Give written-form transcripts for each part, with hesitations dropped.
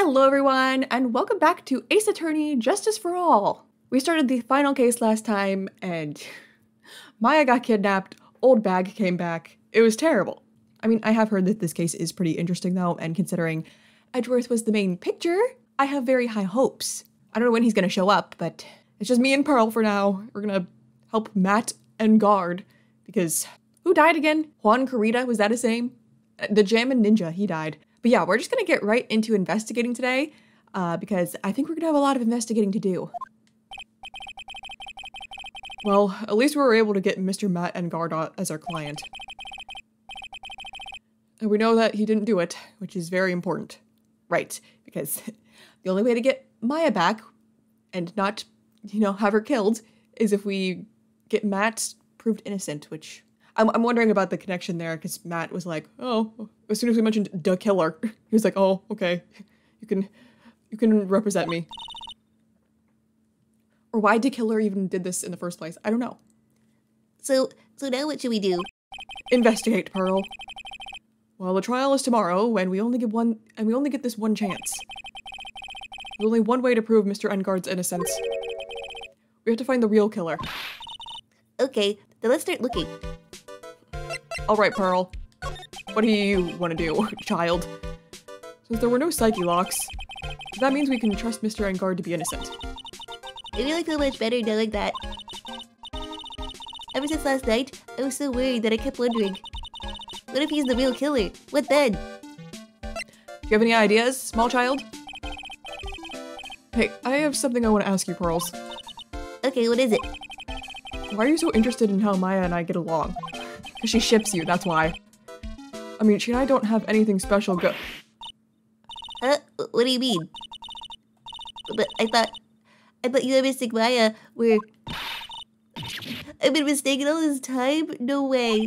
Hello everyone, and welcome back to Ace Attorney Justice for All. We started the final case last time, and Maya got kidnapped, old bag came back. It was terrible. I mean, I have heard that this case is pretty interesting though, and considering Edgeworth was the main picture, I have very high hopes. I don't know when he's gonna show up, but it's just me and Pearl for now. We're gonna help Matt and guard, because who died again? Juan Carita, was that his name? The Jammin' Ninja, he died. But yeah, we're just gonna get right into investigating today, because I think we're gonna have a lot of investigating to do. Well, at least we were able to get Mr. Matt Engarda as our client. And we know that he didn't do it, which is very important. Right, because the only way to get Maya back and not, have her killed is if we get Matt proved innocent, which I'm wondering about the connection there, because Matt was like, oh, as soon as we mentioned the killer, he was like, oh, okay, you can represent me. Or why the killer even did this in the first place, I don't know. So now what should we do? Investigate, Pearl. Well, the trial is tomorrow, and we only get this one chance. There's only one way to prove Mr. Engard's innocence. We have to find the real killer. Okay, then let's start looking. Alright, Pearl. What do you want to do, child? Since there were no psyche locks, that means we can trust Mr. Engard to be innocent. I really feel much better knowing that. Ever since last night, I was so worried that I kept wondering, what if he's the real killer? What then? Do you have any ideas, small child? Hey, I have something I want to ask you, Pearls. Okay, what is it? Why are you so interested in how Maya and I get along? Because she ships you, that's why. I mean, she and I don't have anything special Huh? What do you mean? But I thought you and Mystic Maya were... I've been mistaken all this time? No way.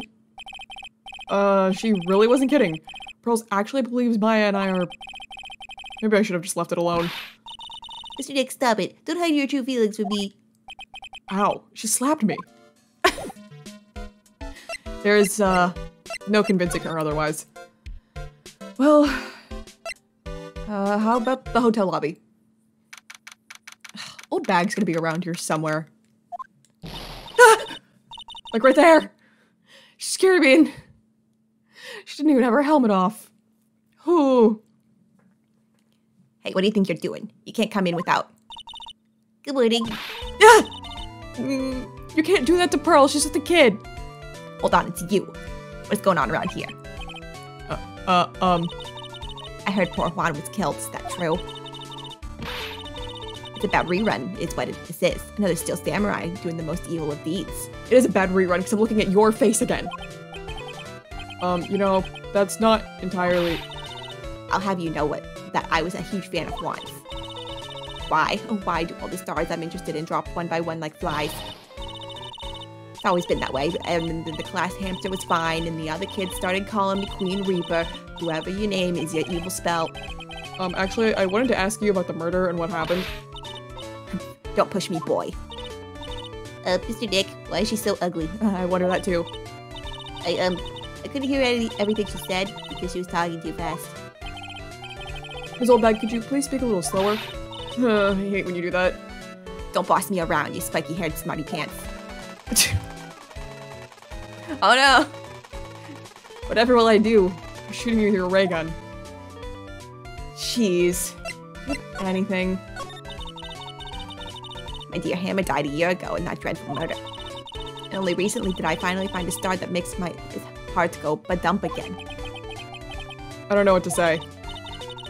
She really wasn't kidding. Pearls actually believes Maya and I are... Maybe I should have just left it alone. Mr. Nick, stop it. Don't hide your true feelings from me. Ow, she slapped me. There's, no convincing her otherwise. Well, how about the hotel lobby? Old bag's gonna be around here somewhere. Ah! Like right there! She scared me and she didn't even have her helmet off. Ooh. Hey, what do you think you're doing? You can't come in without. Good morning. Ah! You can't do that to Pearl, she's just a kid. Hold on, it's you. What's going on around here? I heard poor Juan was killed, is that true? It's a bad rerun, is what this is. Another Steel Samurai doing the most evil of deeds. It is a bad rerun because I'm looking at your face again. That's not entirely... I'll have you know that I was a huge fan of Juan's. Why? Oh, why do all the stars I'm interested in drop one by one like flies? It's always been that way, and the class hamster was fine, and the other kids started calling me Queen Reaper. Whoever you name is your evil spell. Actually, I wanted to ask you about the murder and what happened. Don't push me, boy. Mr. Nick, why is she so ugly? I wonder that too. I couldn't hear everything she said because she was talking too fast. Ms. Oldbag, could you please speak a little slower? I hate when you do that. Don't boss me around, you spiky-haired smarty pants. Oh no! Whatever will I do? You're shooting me with your ray gun. Jeez. Anything. My dear Hammer died a year ago in that dreadful murder. And only recently did I finally find a star that makes my heart go ba-dump again. I don't know what to say.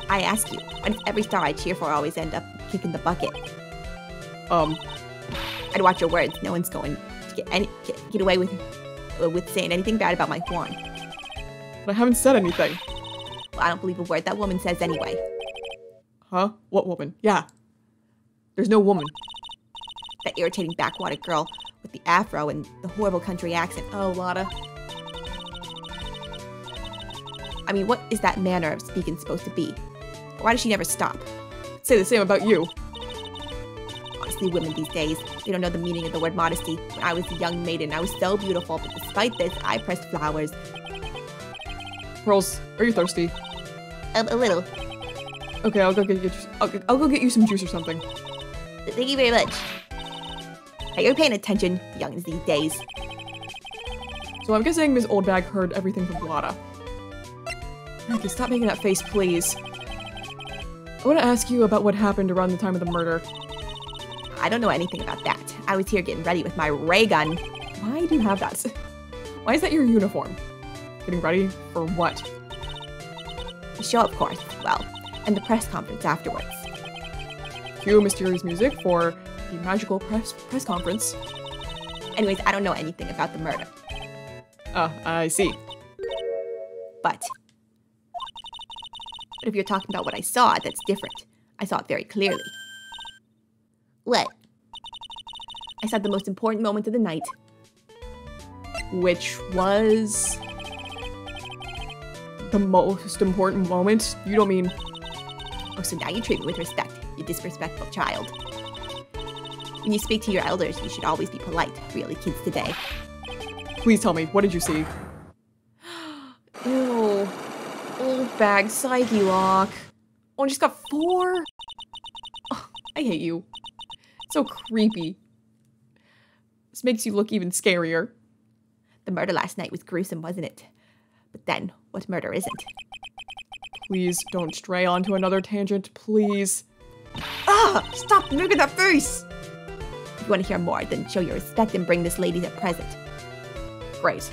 I ask you, why does every star I cheer for always end up kicking the bucket? I'd watch your words. No one's going to get away with saying anything bad about my Juan. But I haven't said anything. Well, I don't believe a word that woman says anyway. Huh? What woman? Yeah. There's no woman. That irritating backwater girl with the afro and the horrible country accent. Oh, Lotta. I mean, what is that manner of speaking supposed to be? Why does she never stop? Say the same about you. Honestly, women these days, they don't know the meaning of the word modesty. When I was a young maiden, I was so beautiful, but despite this, I pressed flowers. Pearls, are you thirsty? A little. Okay, I'll go get you. I'll go get you some juice or something. Thank you very much. Hey, you're paying attention, youngins these days. So I'm guessing Ms. Oldbag heard everything from Lotta. Okay, stop making that face, please. I want to ask you about what happened around the time of the murder. I don't know anything about that. I was here getting ready with my ray gun. Why do you have that? Why is that your uniform? Getting ready for what? The show, of course, well, and the press conference afterwards. Cue mysterious music for the magical press conference. Anyways, I don't know anything about the murder. I see. But if you're talking about what I saw, that's different. I saw it very clearly. What? I saw the most important moment of the night. Which was the most important moment? You don't mean... Oh, so now you treat me with respect, you disrespectful child. When you speak to your elders, you should always be polite, really, kids today. Please tell me, what did you see? Ew. Old bag psyche lock. Oh, I just got 4? Oh, I hate you. It's so creepy. This makes you look even scarier. The murder last night was gruesome, wasn't it? But then, what murder isn't? Please don't stray onto another tangent, please. Ah! Stop making that face! If you want to hear more, then show your respect and bring this lady a present. Great.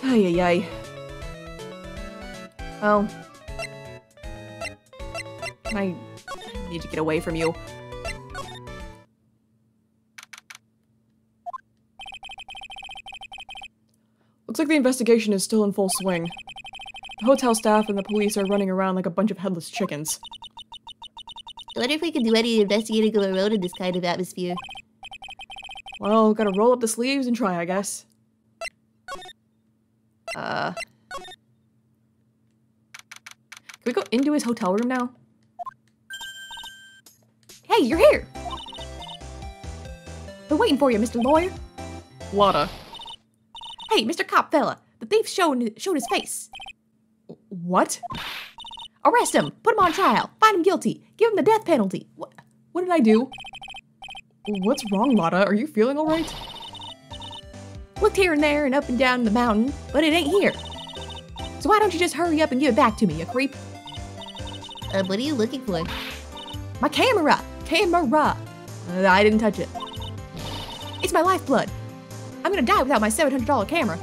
Ay, ay, ay. Well, I need to get away from you. Looks like the investigation is still in full swing. The hotel staff and the police are running around like a bunch of headless chickens. I wonder if we can do any investigating of our own in this kind of atmosphere. Well, gotta roll up the sleeves and try, I guess. Can we go into his hotel room now? Hey, you're here! Been waiting for you, Mr. Lawyer. Lotta. Hey, Mr. Cop fella, the thief showed his face. What? Arrest him! Put him on trial! Find him guilty! Give him the death penalty! What did I do? What's wrong, Lotta? Are you feeling alright? Looked here and there and up and down the mountain, but it ain't here. So why don't you just hurry up and give it back to me, you creep? What are you looking for? My camera! Camera! I didn't touch it. It's my lifeblood. I'm gonna die without my $700 camera.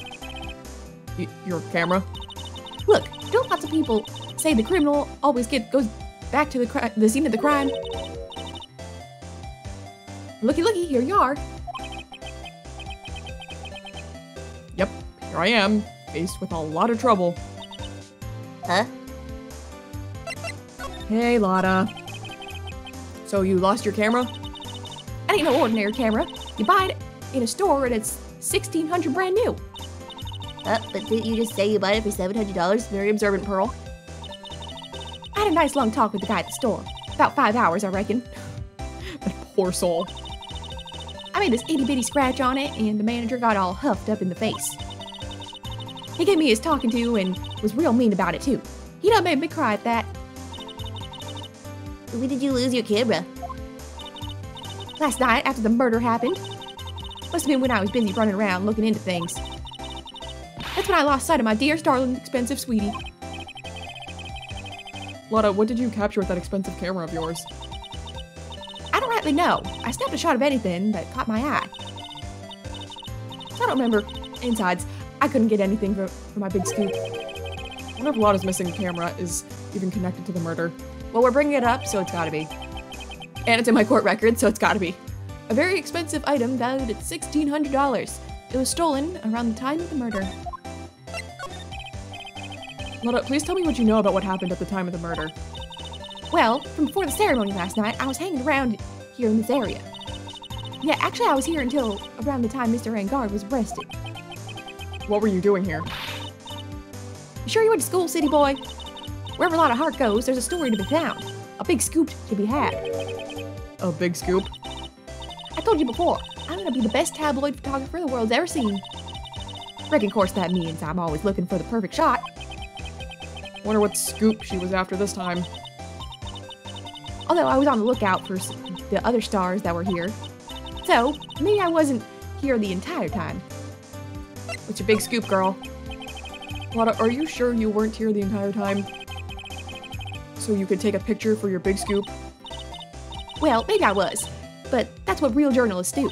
Your camera? Look, don't lots of people say the criminal always goes back to the scene of the crime? Looky, looky, here you are. Yep, here I am, faced with a lot of trouble. Huh? Hey, Lotta. So you lost your camera? That ain't no ordinary camera. You buy it in a store and it's $1,600 brand new. But didn't you just say you bought it for $700? Very observant, Pearl. I had a nice long talk with the guy at the store. About 5 hours, I reckon. That poor soul. I made this itty-bitty scratch on it, and the manager got all huffed up in the face. He gave me his talking to and was real mean about it, too. He done made me cry at that. When did you lose your camera? Last night, after the murder happened. Must have been when I was busy running around looking into things. That's when I lost sight of my dear, darling, expensive sweetie. Lotta, what did you capture with that expensive camera of yours? I don't rightly know. I snapped a shot of anything that caught my eye. I don't remember. Insides, I couldn't get anything for my big scoop. I wonder if Lotta's missing camera is even connected to the murder. Well, we're bringing it up, so it's gotta be. And it's in my court record, so it's gotta be. A very expensive item valued at $1,600. It was stolen around the time of the murder. Lotta, please tell me what you know about what happened at the time of the murder. Well, from before the ceremony last night, I was hanging around here in this area. Yeah, actually I was here until around the time Mr. Angard was arrested. What were you doing here? You sure you went to school, city boy? Wherever a lot of heart goes, there's a story to be found. A big scoop to be had. A big scoop? I told you before, I'm gonna be the best tabloid photographer the world's ever seen. Reckon, of course, that means I'm always looking for the perfect shot. Wonder what scoop she was after this time. Although I was on the lookout for the other stars that were here. So, maybe I wasn't here the entire time. What's your big scoop, girl? Lana, are you sure you weren't here the entire time? So you could take a picture for your big scoop? Well, maybe I was, but that's what real journalists do.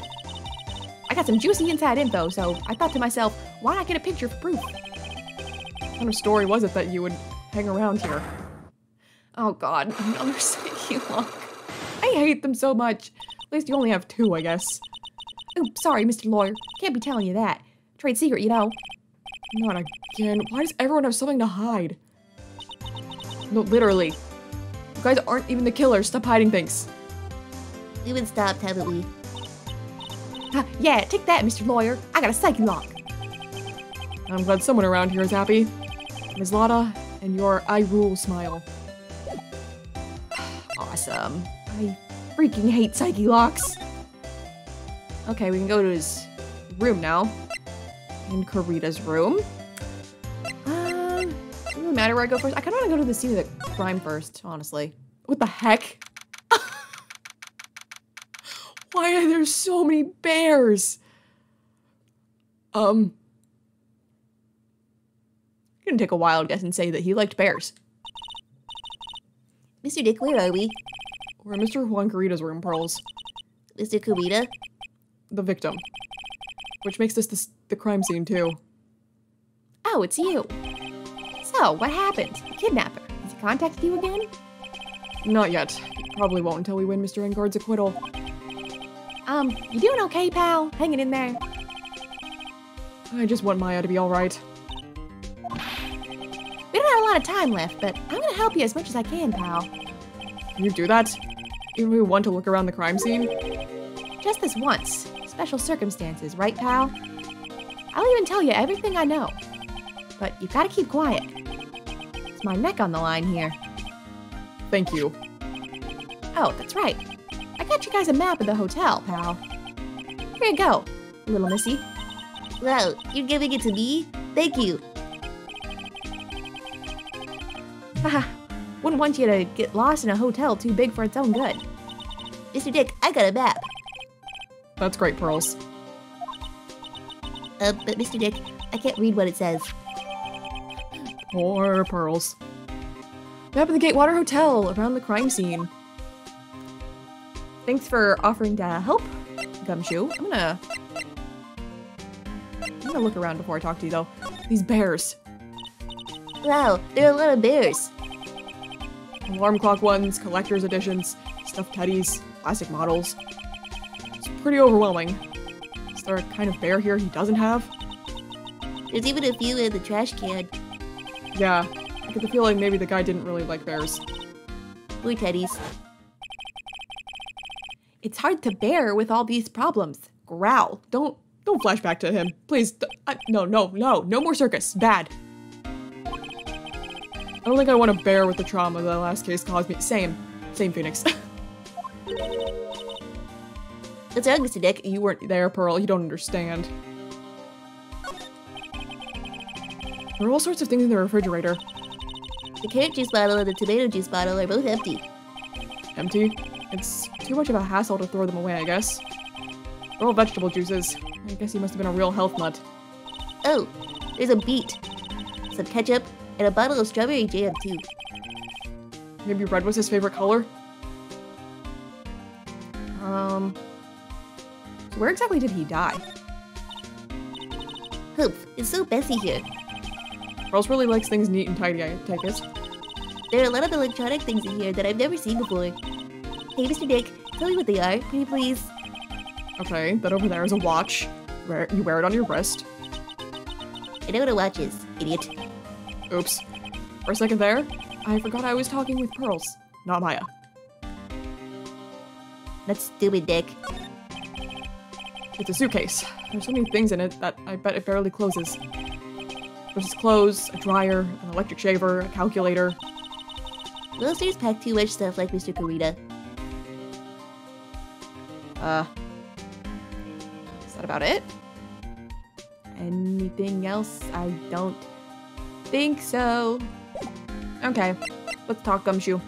I got some juicy inside info, so I thought to myself, why not get a picture for proof? What kind of story was it that you would hang around here? Oh god, another sticky lock. I hate them so much. At least you only have 2, I guess. Oops, sorry, Mr. Lawyer. Can't be telling you that. Trade secret, you know. Not again. Why does everyone have something to hide? No, literally. You guys aren't even the killers. Stop hiding things. We would stop, haven't we? Yeah, take that, Mr. Lawyer. I got a psyche lock. I'm glad someone around here is happy. Ms. Lada, and your I rule smile. Awesome. I freaking hate psyche locks. Okay, we can go to his room now. In Karita's room. Doesn't really matter where I go first. I kind of want to go to the scene of the crime first, honestly. What the heck? Why are there so many bears? Gonna take a wild guess and say that he liked bears. Mr. Dick, where are we? We're in Mr. Juan Carita's room, Pearls. Mr. Carita? The victim. Which makes this the crime scene, too. Oh, it's you. So, what happened? The kidnapper. Has he contacted you again? Not yet. Probably won't until we win Mr. Engard's acquittal. You doing okay, pal? Hanging in there? I just want Maya to be alright. We don't have a lot of time left, but I'm gonna help you as much as I can, pal. Can you do that? Even if we want to look around the crime scene? Just this once. Special circumstances, right, pal? I'll even tell you everything I know. But you gotta keep quiet. It's my neck on the line here. Thank you. Oh, that's right. I got you guys a map of the hotel, pal. Here you go, little missy. Wow, you're giving it to me? Thank you. Haha, wouldn't want you to get lost in a hotel too big for its own good. Mr. Dick, I got a map. That's great, Pearls. But Mr. Dick, I can't read what it says. Poor Pearls. Map of the Gatewater Hotel around the crime scene. Thanks for offering to help, Gumshoe. I'm gonna look around before I talk to you, though. These bears. Wow, there are a lot of bears. Alarm clock ones, collector's editions, stuffed teddies, classic models. It's pretty overwhelming. Is there a kind of bear here he doesn't have? There's even a few in the trash can. Yeah, I get the feeling maybe the guy didn't really like bears. Blue teddies. It's hard to bear with all these problems. Growl. Don't flash back to him. Please, no more circus. Bad. I don't think I want to bear with the trauma the last case caused me. Same, Phoenix. What's wrong, Mr. Dick? You weren't there, Pearl. You don't understand. There are all sorts of things in the refrigerator. The carrot juice bottle and the tomato juice bottle are both empty. Empty? It's too much of a hassle to throw them away, I guess. They're all vegetable juices. I guess he must have been a real health nut. Oh, there's a beet, some ketchup, and a bottle of strawberry jam, too. Maybe red was his favorite color? So where exactly did he die? Hope, it's so messy here. Pearls really likes things neat and tidy, I take it. There are a lot of electronic things in here that I've never seen before. Hey, Mr. Dick, tell me what they are, can you please? Okay, that over there is a watch. You wear it on your wrist. I know what a watch is, idiot. Oops. For a second there, I forgot I was talking with Pearls, not Maya. That's stupid, Dick. It's a suitcase. There's so many things in it that I bet it barely closes. There's his clothes, a dryer, an electric shaver, a calculator. Most stores pack too much stuff like Mr. Karita. Is that about it? Anything else? I don't think so. Okay, let's talk, Gumshoe.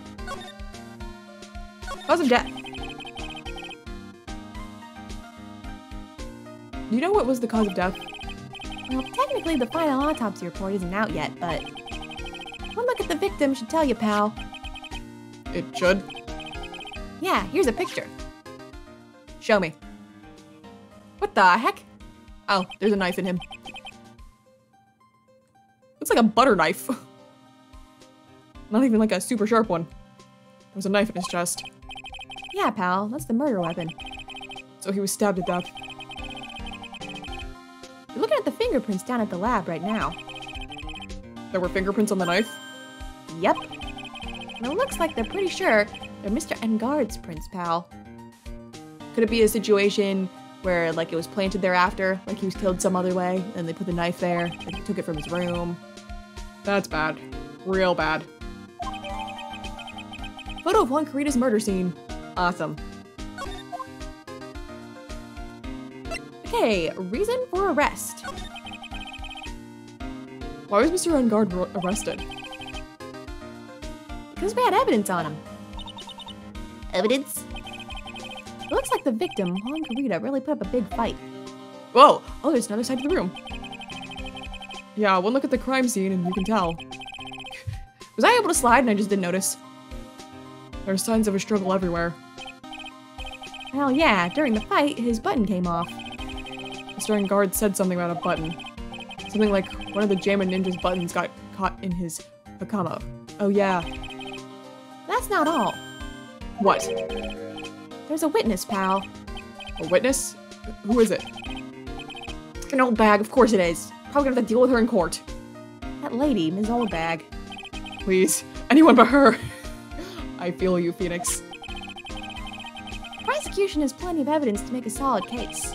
Cause of death. Do you know what was the cause of death? Well, technically the final autopsy report isn't out yet, but one look at the victim should tell you, pal. It should. Yeah, here's a picture. Show me. What the heck? Oh, there's a knife in him. Looks like a butter knife. Not even like a super sharp one. There's a knife in his chest. Yeah, pal, that's the murder weapon. So he was stabbed to death. You're looking at the fingerprints down at the lab right now. There were fingerprints on the knife? Yep. And it looks like they're pretty sure they're Mr. Engard's prints, pal. Could it be a situation where, like, it was planted thereafter, like he was killed some other way, and they put the knife there, they took it from his room? That's bad. Real bad. Photo of Juan Carita's murder scene. Awesome. Okay, reason for arrest. Why was Mr. Engard arrested? Because we had evidence on him. Evidence? It looks like the victim, Juan Carita, really put up a big fight. Whoa! Oh, there's another side to the room. Yeah, one look at the crime scene and you can tell. Was I able to slide and I just didn't notice? There are signs of a struggle everywhere. Well, yeah, during the fight, his button came off. Mr. Engard said something about a button. Something like one of the Jammin' Ninja's buttons got caught in his hakama. Oh yeah. That's not all. What? There's a witness, pal. A witness? Who is it? An old bag, of course it is. Probably gonna have to deal with her in court. That lady, Ms. Oldbag. Please, anyone but her. I feel you, Phoenix. Prosecution has plenty of evidence to make a solid case.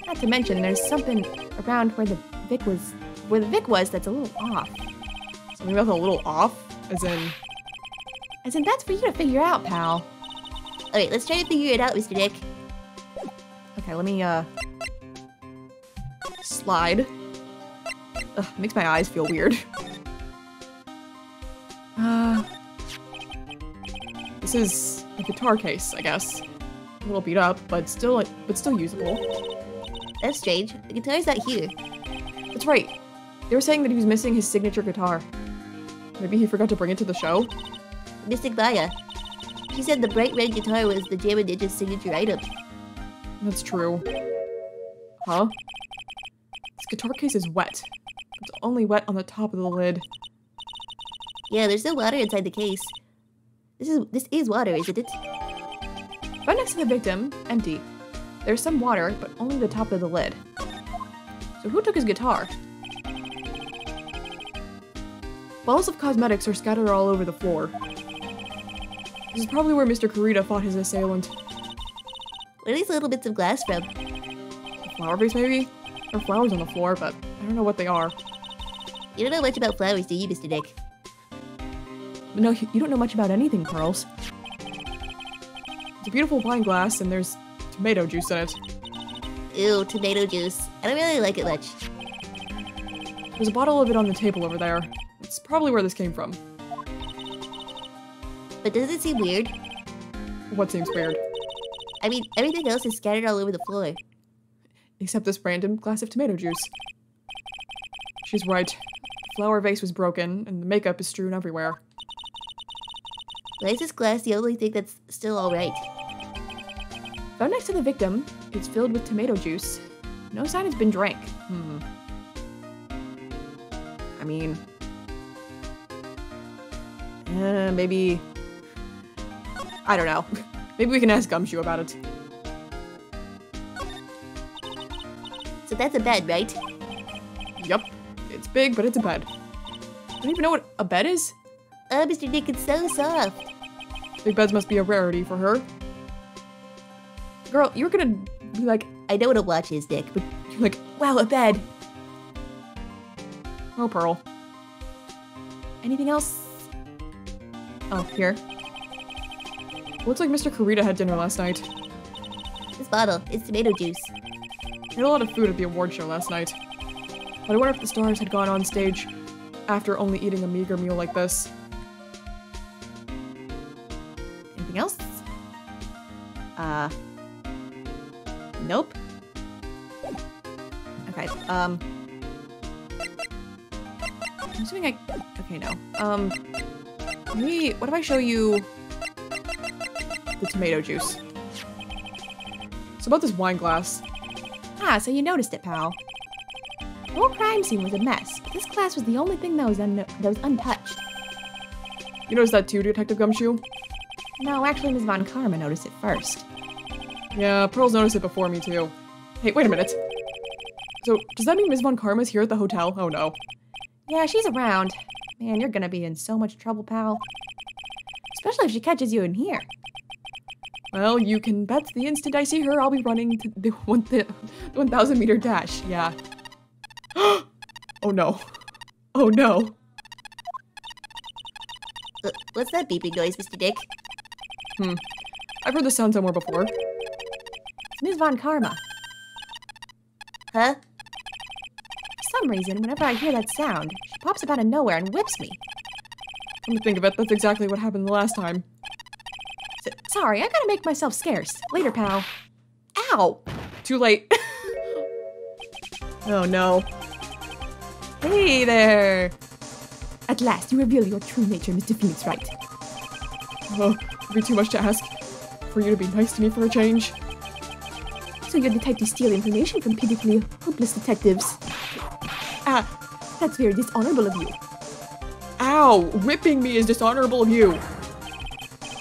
Not to mention, there's something around where the Vic was that's a little off. Something that's a little off? As in, that's for you to figure out, pal. Alright, let's try to figure it out, Mr. Dick. Okay, let me, slide. Ugh, makes my eyes feel weird. This is a guitar case, I guess. A little beat up, but still usable. That's strange. The guitar's not here. That's right. They were saying that he was missing his signature guitar. Maybe he forgot to bring it to the show? Mystic Maya. She said the bright red guitar was the Jammin' Ninja's signature item. That's true. Huh? This guitar case is wet. It's only wet on the top of the lid. Yeah, there's no water inside the case. This is water, isn't it? Right next to the victim, empty. There's some water, but only the top of the lid. So who took his guitar? Bottles of cosmetics are scattered all over the floor. This is probably where Mr. Carita fought his assailant. Where are these little bits of glass from? A flower vase, maybe? There are flowers on the floor, but I don't know what they are. You don't know much about flowers, do you, Mr. Dick? But no, you don't know much about anything, Pearls. It's a beautiful wine glass, and there's tomato juice in it. Ew, tomato juice. I don't really like it much. There's a bottle of it on the table over there. It's probably where this came from. But doesn't it seem weird? What seems weird? I mean, everything else is scattered all over the floor. Except this random glass of tomato juice. She's right. The flower vase was broken, and the makeup is strewn everywhere. Why is this glass the only thing that's still alright? Found next to the victim, it's filled with tomato juice. No sign it's been drank. I mean... maybe... I don't know. Maybe we can ask Gumshoe about it. So that's a bed, right? Yup. It's big, but it's a bed. I don't even know what a bed is? Oh, Mr. Dick, it's so soft. Big beds must be a rarity for her. Girl, you were gonna be like, I know what a watch is, Dick, but you're like, wow, a bed. Oh, Pearl. Anything else? Oh, here. Looks like Mr. Carita had dinner last night. this bottle is tomato juice. He had a lot of food at the award show last night. But I wonder if the stars had gone on stage after only eating a meager meal like this. Anything else? Nope. Okay, I'm assuming okay, no. Maybe, what if I show you the tomato juice? It's about this wine glass. Ah, so you noticed it, pal. The whole crime scene was a mess, but this glass was the only thing that was untouched. You noticed that too, Detective Gumshoe? No, actually, Ms. Von Karma noticed it first. Yeah, Pearl's noticed it before me too. Hey, wait a minute. So, does that mean Ms. Von Karma's here at the hotel? Oh no. Yeah, she's around. Man, you're gonna be in so much trouble, pal. Especially if she catches you in here. Well, you can bet the instant I see her, I'll be running to the 1,000 meter dash. Yeah. Oh no. Oh no. What's that beeping noise, Mr. Dick? I've heard this sound somewhere before. It's Ms. Von Karma. Huh? For some reason, whenever I hear that sound, she pops up out of nowhere and whips me. Come to think of it, that's exactly what happened the last time. Sorry, I gotta make myself scarce. Later, pal. Ow! Too late. Oh no. Hey there! At last, you reveal your true nature, Mr. Phoenix Wright. Oh, it'd be too much to ask for you to be nice to me for a change. So you're the type to steal information from pitifully hopeless detectives. Ah, that's very dishonorable of you. Ow! Whipping me is dishonorable of you!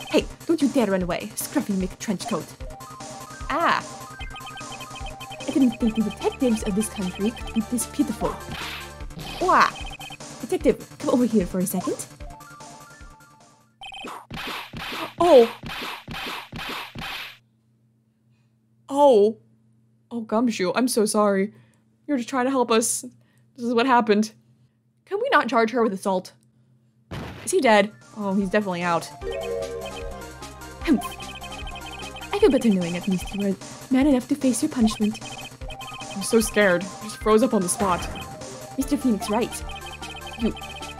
Hey, don't you dare run away, scruffy McTrenchcoat. Ah. I didn't think the detectives of this country could be this pitiful. Wah! Detective, come over here for a second. Oh! Oh! Oh, Gumshoe, I'm so sorry. You're just trying to help us. This is what happened. Can we not charge her with assault? Is he dead? Oh, he's definitely out. I feel better knowing at least you were man enough to face your punishment. I'm so scared. I just froze up on the spot. Mr. Phoenix Wright.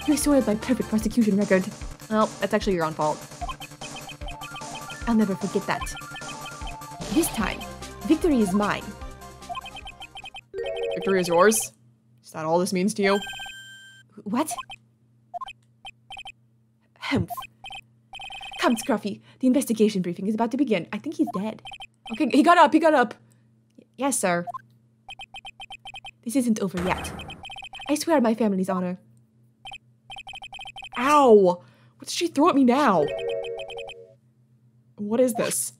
You soiled my perfect prosecution record. Well, that's actually your own fault. I'll never forget that. This time, victory is mine. Victory is yours? Is that all this means to you? What? Humph. Come, Scruffy. The investigation briefing is about to begin. I think he's dead. Okay, he got up, he got up. Yes, sir. This isn't over yet. I swear on my family's honor. Ow! What did she throw at me now? What is this?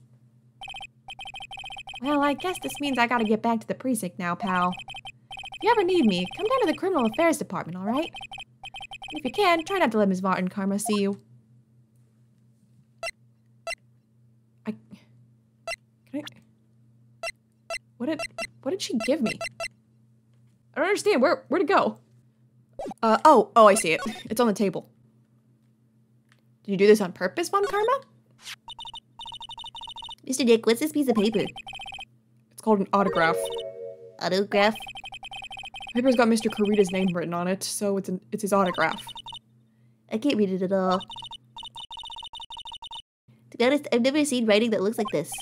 Well, I guess this means I gotta get back to the precinct now, pal. If you ever need me, come down to the criminal affairs department, alright? If you can, try not to let Ms. Von Karma see you. What did she give me? I don't understand. Where'd it go? Oh, I see it. It's on the table. Did you do this on purpose, Von Karma? Mr. Dick, what's this piece of paper? It's called an autograph. Autograph? Paper's got Mr. Kurita's name written on it, so it's his autograph. I can't read it at all. To be honest, I've never seen writing that looks like this.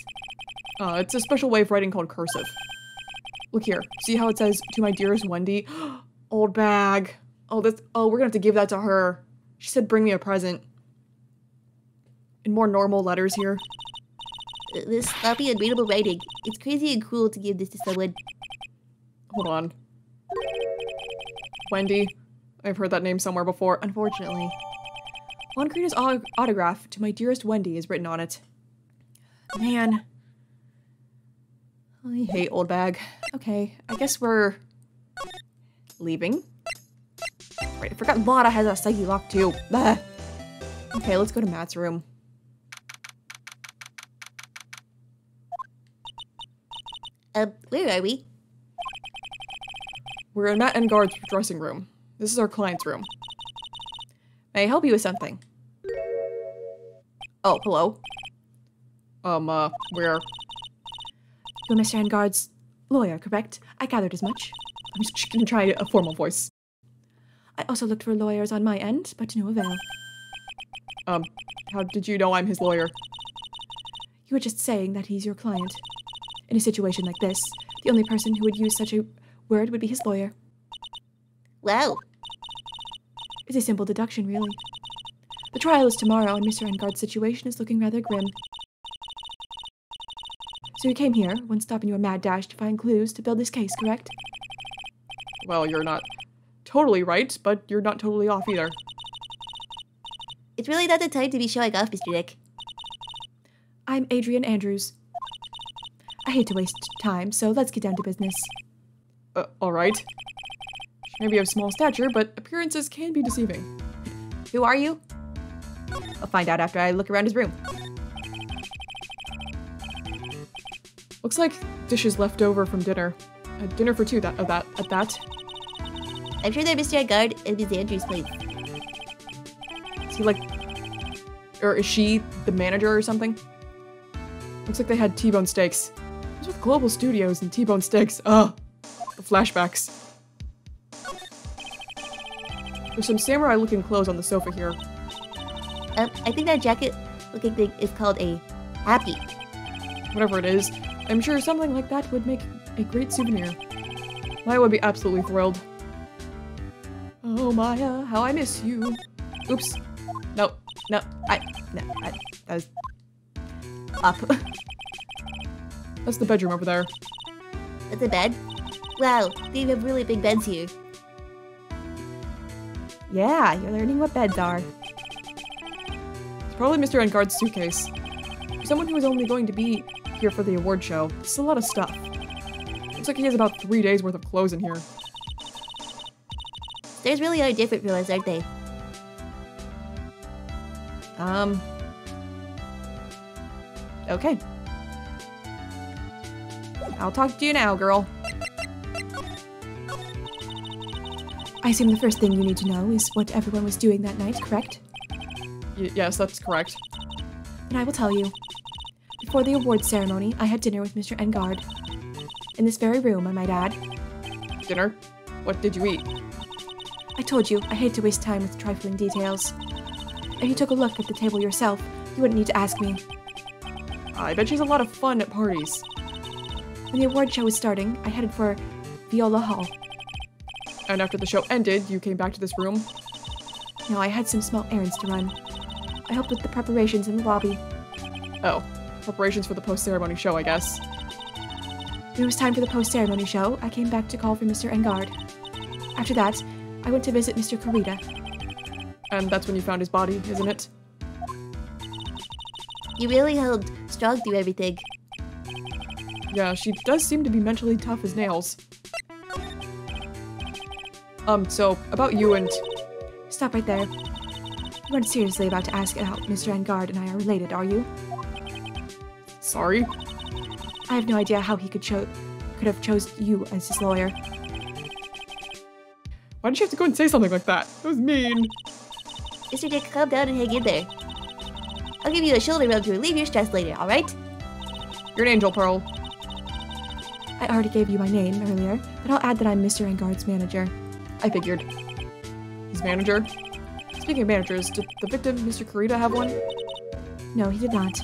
It's a special way of writing called cursive. Look here. See how it says, "To my dearest Wendy"? Old bag. Oh, we're gonna have to give that to her. She said bring me a present. In more normal letters here. This sloppy, unreadable writing. It's crazy and cruel to give this to someone. Hold on. Wendy. I've heard that name somewhere before, unfortunately. Von Kurita's autograph, "To my dearest Wendy," is written on it. Man. I hate old bag. Okay, I guess we're leaving. Right, I forgot Lada has a psyche lock too. Blah. Okay, let's go to Matt's room. Where are we? We're in Matt Engard's dressing room. This is our client's room. May I help you with something? Oh, hello. Where? You're Mr. Engard's lawyer, correct? I gathered as much. I'm just gonna try a formal voice. I also looked for lawyers on my end, but to no avail. How did you know I'm his lawyer? You were just saying that he's your client. In a situation like this, the only person who would use such a word would be his lawyer. Wow. It's a simple deduction, really. The trial is tomorrow, and Mr. Engard's situation is looking rather grim. So you came here, one stop in your mad dash to find clues to build this case, correct? Well, you're not totally right, but you're not totally off either. It's really not the time to be showing off, Mr. Nick. I'm Adrian Andrews. I hate to waste time, so let's get down to business. Alright. She may be of small stature, but appearances can be deceiving. Who are you? I'll find out after I look around his room. Looks like dishes left over from dinner. A dinner for two at that. I'm sure they're Mr. Engard and Ms. Andrews' place. Is he like... Or is she the manager or something? Looks like they had T-bone steaks. What's with Global Studios and T-bone steaks? Ugh. The flashbacks. There's some samurai-looking clothes on the sofa here. I think that jacket-looking thing is called a happy. Whatever it is, I'm sure something like that would make a great souvenir. Maya would be absolutely thrilled. Oh, Maya, how I miss you. Oops. No, that was up. That's the bedroom over there. That's a bed? Wow, they have really big beds here. Yeah, you're learning what beds are. It's probably Mr. Engard's suitcase. For someone who is only going to be here for the award show, this is a lot of stuff. Looks like he has about 3 days worth of clothes in here. Stairs really are different from us, aren't they? Okay. I'll talk to you now, girl. I assume the first thing you need to know is what everyone was doing that night, correct? Yes, that's correct. Then I will tell you. Before the awards ceremony, I had dinner with Mr. Engard. In this very room, I might add. Dinner? What did you eat? I told you, I hate to waste time with trifling details. If you took a look at the table yourself, you wouldn't need to ask me. I bet she's a lot of fun at parties. When the award show was starting, I headed for Viola Hall. And after the show ended, you came back to this room? No, I had some small errands to run. I helped with the preparations in the lobby. Oh, preparations for the post-ceremony show, I guess. When it was time for the post-ceremony show, I came back to call for Mr. Engard. After that, I went to visit Mr. Kurita. And that's when you found his body, isn't it? You really held strong through everything. Yeah, she does seem to be mentally tough as nails. So, about you and... Stop right there. You aren't seriously about to ask how Mr. Engard and I are related, are you? Sorry? I have no idea how he could have chose you as his lawyer. Why did you have to go and say something like that? That was mean. Mr. Dick, calm down and hang in there. I'll give you a shoulder rub to relieve your stress later, alright? You're an angel, Pearl. I already gave you my name earlier, but I'll add that I'm Mr. Engard's manager. I figured. His manager? Speaking of managers, did the victim, Mr. Kurita, have one? No, he did not.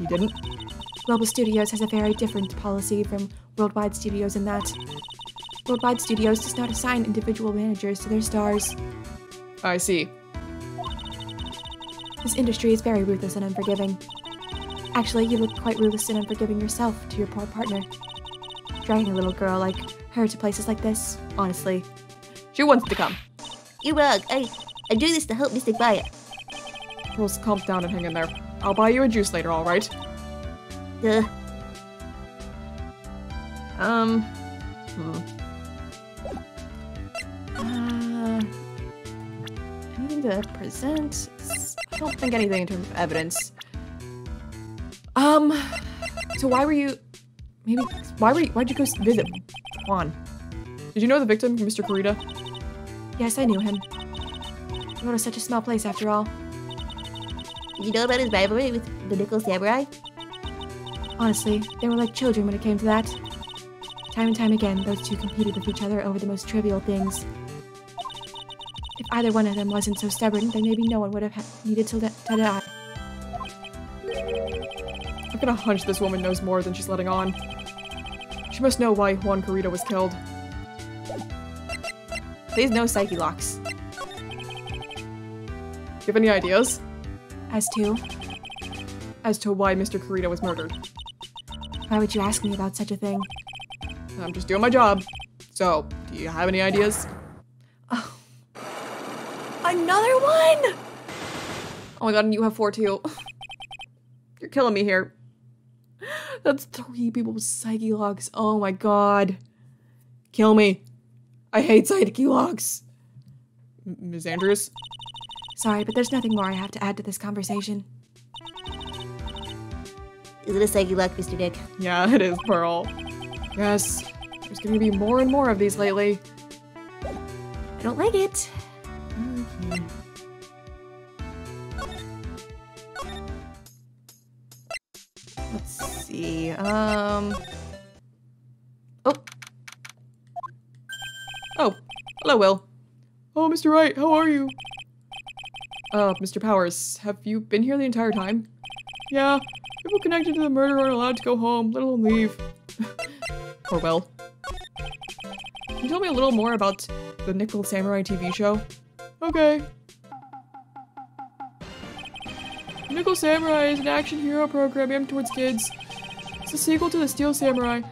He didn't? Global Studios has a very different policy from Worldwide Studios in that Worldwide Studios does not assign individual managers to their stars. I see. This industry is very ruthless and unforgiving. Actually, you look quite ruthless and unforgiving yourself to your poor partner. Dragging a little girl like her to places like this, honestly. She wants to come. You're wrong. I'm doing this to help Mystic Maya. Well, calm down and hang in there. I'll buy you a juice later, alright? Duh. Anything to present? I don't think anything in terms of evidence. So why'd you go visit Juan? Did you know the victim, Mr. Kurita? Yes, I knew him. What is such a small place after all? Did you know about his rivalry with the Nickel Samurai? Honestly, they were like children when it came to that. Time and time again, those two competed with each other over the most trivial things. If either one of them wasn't so stubborn, then maybe no one would have needed to die. I've got a hunch this woman knows more than she's letting on. She must know why Juan Carrito was killed. Please no psyche locks. Do you have any ideas? As to? As to why Mr. Carrito was murdered. Why would you ask me about such a thing? I'm just doing my job. So, do you have any ideas? Oh. Another one! Oh my god, and you have 4 too. You're killing me here. That's 3 people with psyche locks. Oh my god. Kill me. I hate psyche locks. Ms. Andrews? Sorry, but there's nothing more I have to add to this conversation. Is it a psyche luck, Mr. Dick? Yeah, it is, Pearl. Yes. There's gonna be more and more of these lately. I don't like it. Okay. Let's see, Oh. Oh, hello, Will. Oh, Mr. Wright, how are you? Mr. Powers, have you been here the entire time? Yeah, people connected to the murder aren't allowed to go home, let alone leave. Poor Will. Can you tell me a little more about the Nickel Samurai TV show? Okay. Nickel Samurai is an action hero program aimed towards kids. It's a sequel to the Steel Samurai.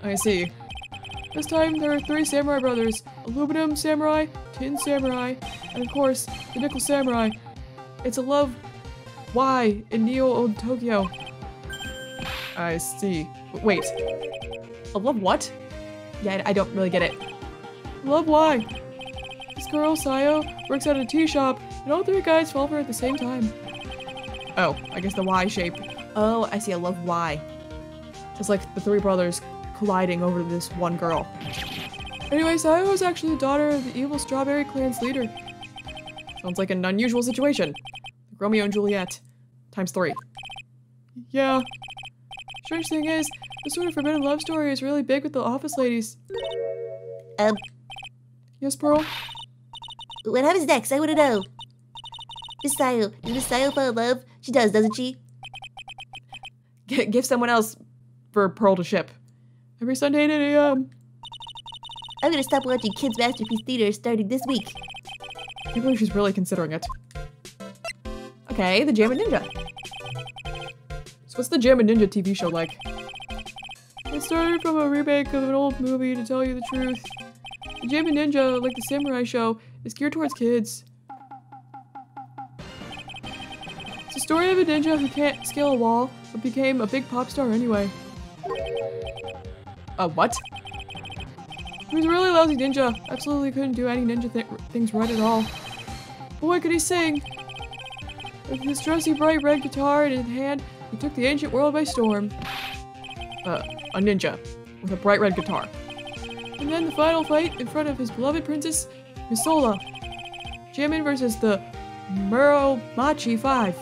I see. This time there are 3 samurai brothers. Aluminum Samurai, Tin Samurai, and of course, the Nickel Samurai. It's a love why in Neo Old Tokyo. I see. Wait. A love what? Yeah, I don't really get it. Love why? This girl, Sayo, works at a tea shop, and all 3 guys fall for her at the same time. Oh, I guess the Y shape. Oh, I see. A love why. It's like the 3 brothers colliding over this one girl. Anyway, Sayo is actually the daughter of the evil Strawberry Clan's leader. Sounds like an unusual situation. Like Romeo and Juliet. Times 3. Yeah. Strange thing is, this sort of forbidden love story is really big with the office ladies. Yes, Pearl? What happens next? I want to know. Miss Sayo, does Miss Sayo fall in love? She does, doesn't she? Give someone else for Pearl to ship. Every Sunday at 8 a.m. I'm gonna stop watching Kids Masterpiece Theater starting this week. I can't believe she's really considering it. Okay, the Jammin' Ninja. So what's the Jammin' Ninja TV show like? It started from a remake of an old movie, to tell you the truth. The Jammin' Ninja, like the Samurai show, is geared towards kids. It's a story of a ninja who can't scale a wall, but became a big pop star anyway. What? He was a really lousy ninja. Absolutely couldn't do any ninja things right at all. Boy, could he sing! With his trusty bright red guitar in his hand, he took the ancient world by storm. A ninja with a bright red guitar. And then the final fight in front of his beloved princess, Misola. Jammin' versus the Muromachi 5.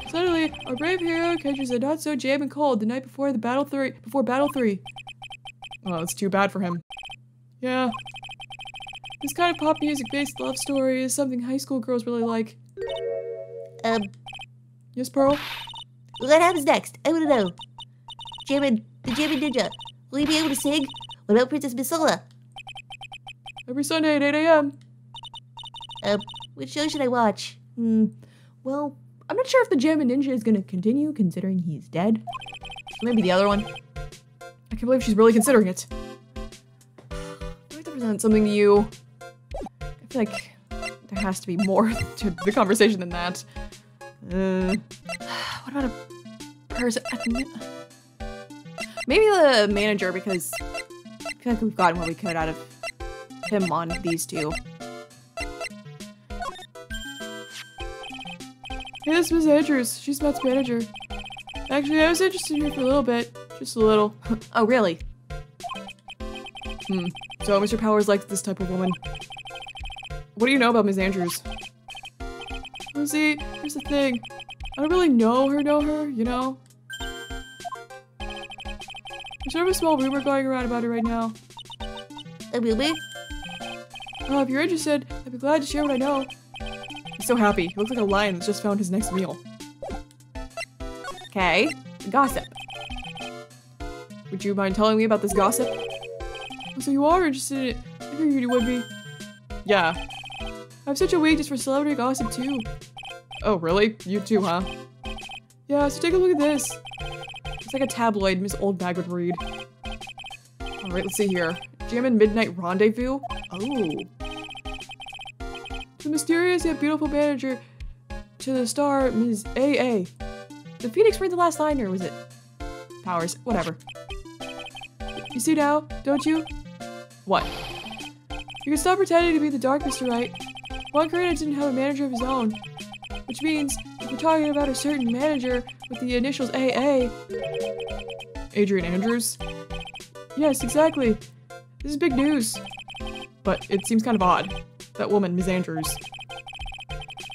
Suddenly, our brave hero catches a not-so-jammin' cold the night before Battle 3. Oh, it's too bad for him. Yeah. This kind of pop music-based love story is something high school girls really like. Yes, Pearl? What happens next? I want to know. The Jammin' Ninja, will he be able to sing? What about Princess Misola? Every Sunday at 8 a.m. Which show should I watch? Well, I'm not sure if the Jammin' Ninja is gonna continue, considering he's dead. Maybe the other one. I can't believe she's really considering it. Do I have to present something to you? I feel like there has to be more to the conversation than that. What about a person? Maybe the manager, because I feel like we've gotten what we could out of him on these 2. Hey, this is Miss Andrews. She's Matt's manager. Actually, I was interested in her for a little bit. Just a little. Oh, really? So Mr. Powers likes this type of woman. What do you know about Miss Andrews? Well, see, here's the thing. I don't really know her, you know? There's sort of a small rumor going around about her right now. A rumor? If you're interested, I'd be glad to share what I know. He's so happy. He looks like a lion that's just found his next meal. Okay. gossip. Would you mind telling me about this gossip? So you are interested in it. I figured you would be. Yeah. I have such a weakness for celebrity gossip too. Oh, really? You too, huh? Yeah, so take a look at this. It's like a tabloid Miss Oldbag would read. Alright, let's see here. Jammin' Midnight Rendezvous? Oh. The mysterious yet beautiful manager to the star, Ms. A.A. Did Phoenix read the last line, or was it Powers? Whatever. You see now, don't you? What? You can stop pretending to be the dark, Mr. Wright. Juan Carrera didn't have a manager of his own. Which means, if we're talking about a certain manager with the initials AA... Adrian Andrews? Yes, exactly. This is big news. But it seems kind of odd. That woman, Ms. Andrews.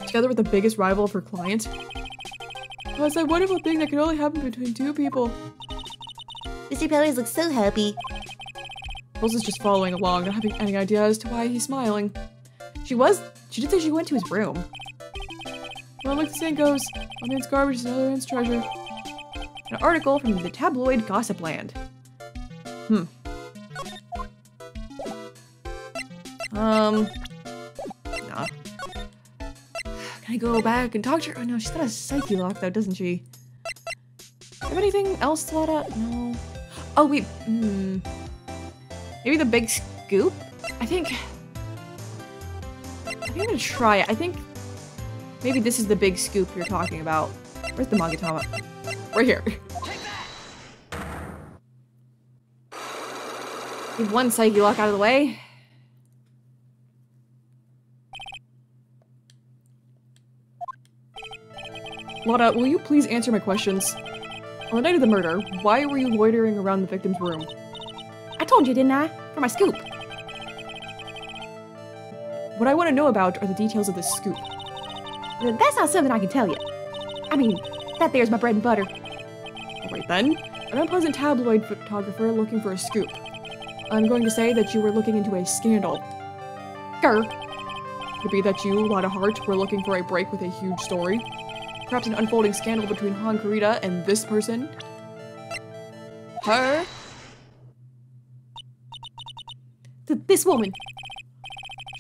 Together with the biggest rival of her client. Oh, it's that wonderful thing that can only happen between two people. Mr. Powers looks so happy. Rose is just following along, not having any idea as to why he's smiling. She did say she went to his room. Well, like the saying goes, one man's garbage is another man's treasure. An article from the tabloid Gossip Land. Nah. Can I go back and talk to her? Oh no, she's got a psyche lock though, doesn't she? Have anything else thought out? No. Oh wait, maybe the big scoop? I think I'm gonna try it. I think maybe this is the big scoop you're talking about. Where's the Magatama? Right here. Get one psyche lock out of the way. Lotta, will you please answer my questions? On the night of the murder, why were you loitering around the victim's room? I told you, didn't I? For my scoop. What I want to know about are the details of this scoop. That's not something I can tell you. I mean, that there's my bread and butter. Alright then, an unpleasant tabloid photographer looking for a scoop. I'm going to say that you were looking into a scandal. Grr. Could it be that you, Lotta Hart, were looking for a break with a huge story? Perhaps an unfolding scandal between Han Kurita and this person? Her? This woman.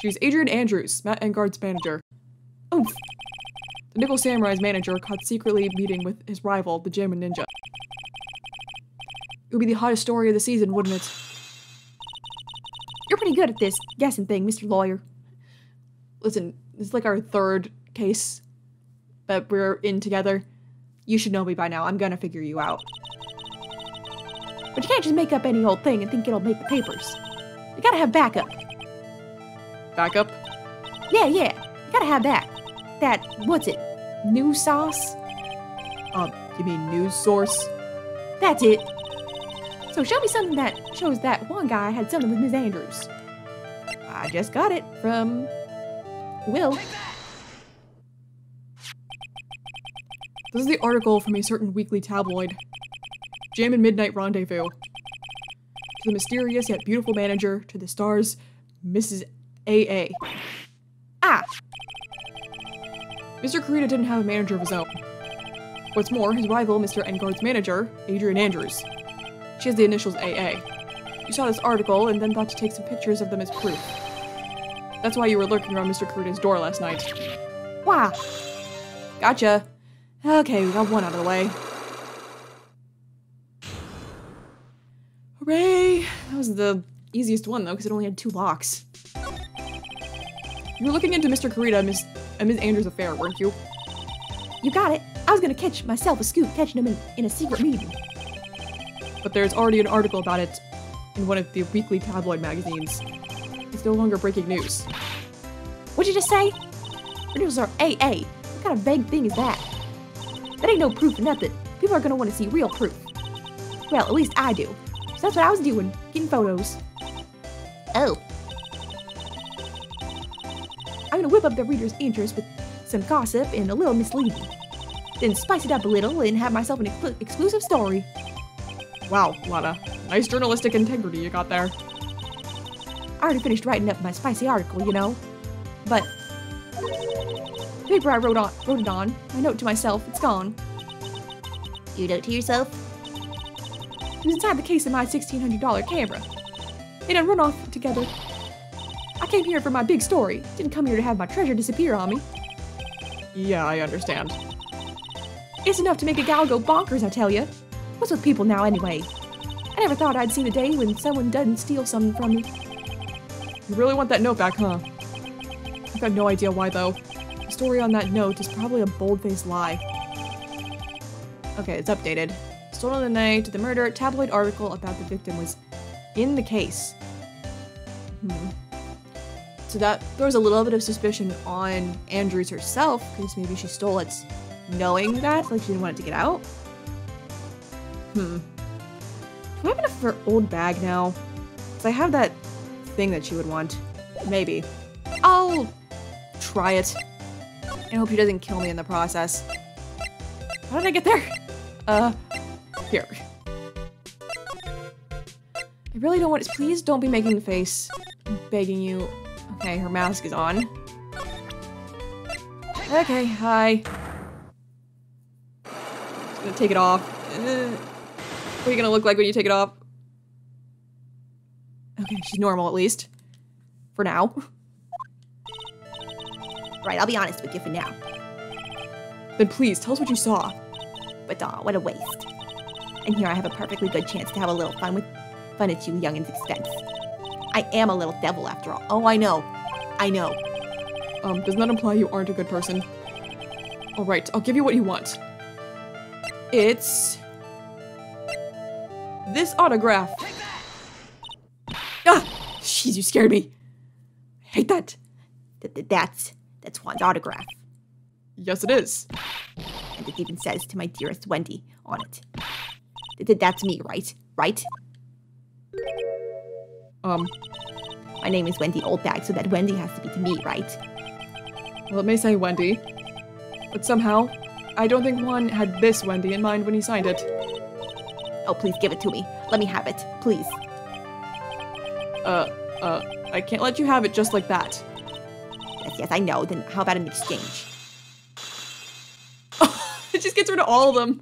She's Adrian Andrews, Matt Engard's manager. Oomph! The Nickel Samurai's manager caught secretly meeting with his rival, the Jammin' Ninja. It would be the hottest story of the season, wouldn't it? You're pretty good at this guessing thing, Mr. Lawyer. Listen, this is like our third case that we're in together. You should know me by now. I'm gonna figure you out. But you can't just make up any old thing and think it'll make the papers. You gotta have backup. Backup? Yeah. You gotta have that. That, what's it? News sauce? You mean news source? That's it. So show me something that shows that one guy had something with Ms. Andrews. I just got it from Will. This is the article from a certain weekly tabloid. Jammin' Midnight Rendezvous. To the mysterious yet beautiful manager, to the stars, Mrs. A.A. Ah! Mr. Kurita didn't have a manager of his own. What's more, his rival, Mr. Engard's manager, Adrian Andrews. She has the initials AA. You saw this article and then thought to take some pictures of them as proof. That's why you were lurking around Mr. Kurita's door last night. Wow. Gotcha. Okay, we got one out of the way. Hooray! That was the easiest one, though, because it only had 2 locks. You were looking into Mr. Kurita and Ms. Andrews' affair, weren't you? You got it. I was gonna catch myself a scoop catching him in a secret meeting. But there's already an article about it in one of the weekly tabloid magazines. It's no longer breaking news. What'd you just say? Initials are AA. What kind of vague thing is that? That ain't no proof or nothing. People are gonna want to see real proof. Well, at least I do. So that's what I was doing, getting photos. Oh. I'm gonna whip up the reader's interest with some gossip and a little misleading. Then spice it up a little and have myself an exclusive story. Wow, Lotta. Nice journalistic integrity you got there. I already finished writing up my spicy article, you know. But the paper I wrote it on, my note to myself, it's gone. You note to yourself? He was inside the case of my $1,600 camera. They done run off together. I came here for my big story. Didn't come here to have my treasure disappear on me. Yeah, I understand. It's enough to make a gal go bonkers, I tell you. What's with people now, anyway? I never thought I'd see the day when someone doesn't steal something from me. You really want that note back, huh? I've got no idea why, though. The story on that note is probably a bold-faced lie. Okay, it's updated. Stolen the night, the murder, tabloid article about the victim was in the case. So that throws a little bit of suspicion on Andrews herself, because maybe she stole it knowing that, like she didn't want it to get out. Do I have enough for old bag now? Because I have that thing that she would want. Maybe. I'll try it. I hope she doesn't kill me in the process. How did I get there? Here. I really don't want to- please don't be making the face. I'm begging you. Okay, her mask is on. Okay, hi. Just gonna take it off. What are you gonna look like when you take it off? Okay, she's normal at least. For now. Right, I'll be honest with you for now. Then please, tell us what you saw. But what a waste. And here I have a perfectly good chance to have a little fun at you youngin's expense. I am a little devil after all. Oh, I know. I know. Doesn't that imply you aren't a good person? Alright, I'll give you what you want. It's... this autograph. Ah! Jeez, you scared me. I hate that. That's Juan's autograph. Yes, it is. And it even says to my dearest Wendy on it. That's me, right? Right? My name is Wendy Oldbag, so that Wendy has to be to me, right? Well, it may say Wendy, but somehow, I don't think Juan had this Wendy in mind when he signed it. Oh, please give it to me. Let me have it, please. I can't let you have it just like that. Yes, I know. Then how about an exchange? It just gets rid of all of them.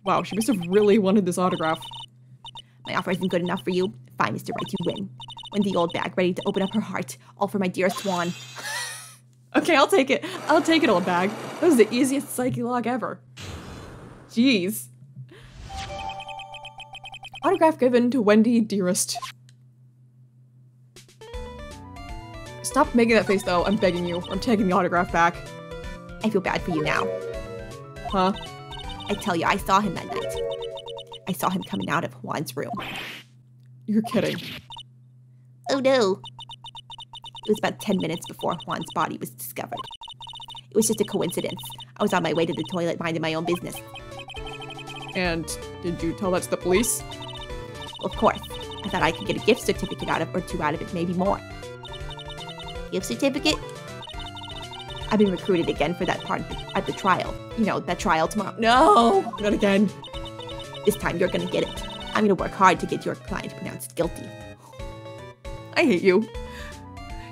Wow, she must have really wanted this autograph. My offer isn't good enough for you. Fine, Mr. Wright, you win. Wendy Oldbag, ready to open up her heart, all for my dearest Juan. Okay, I'll take it. I'll take it, old bag. That was the easiest psyche log ever. Jeez. Autograph given to Wendy, dearest. Stop making that face, though. I'm begging you. I'm taking the autograph back. I feel bad for you now. Huh? I tell you, I saw him that night. I saw him coming out of Juan's room. You're kidding. Oh no. It was about 10 minutes before Juan's body was discovered. It was just a coincidence. I was on my way to the toilet minding my own business. And did you tell that to the police? Of course. I thought I could get a gift certificate or two out of it, maybe more. Gift certificate? I've been recruited again for that part at the trial. You know, that trial tomorrow. No! Not again. This time you're gonna get it. I'm gonna work hard to get your client pronounced guilty. I hate you.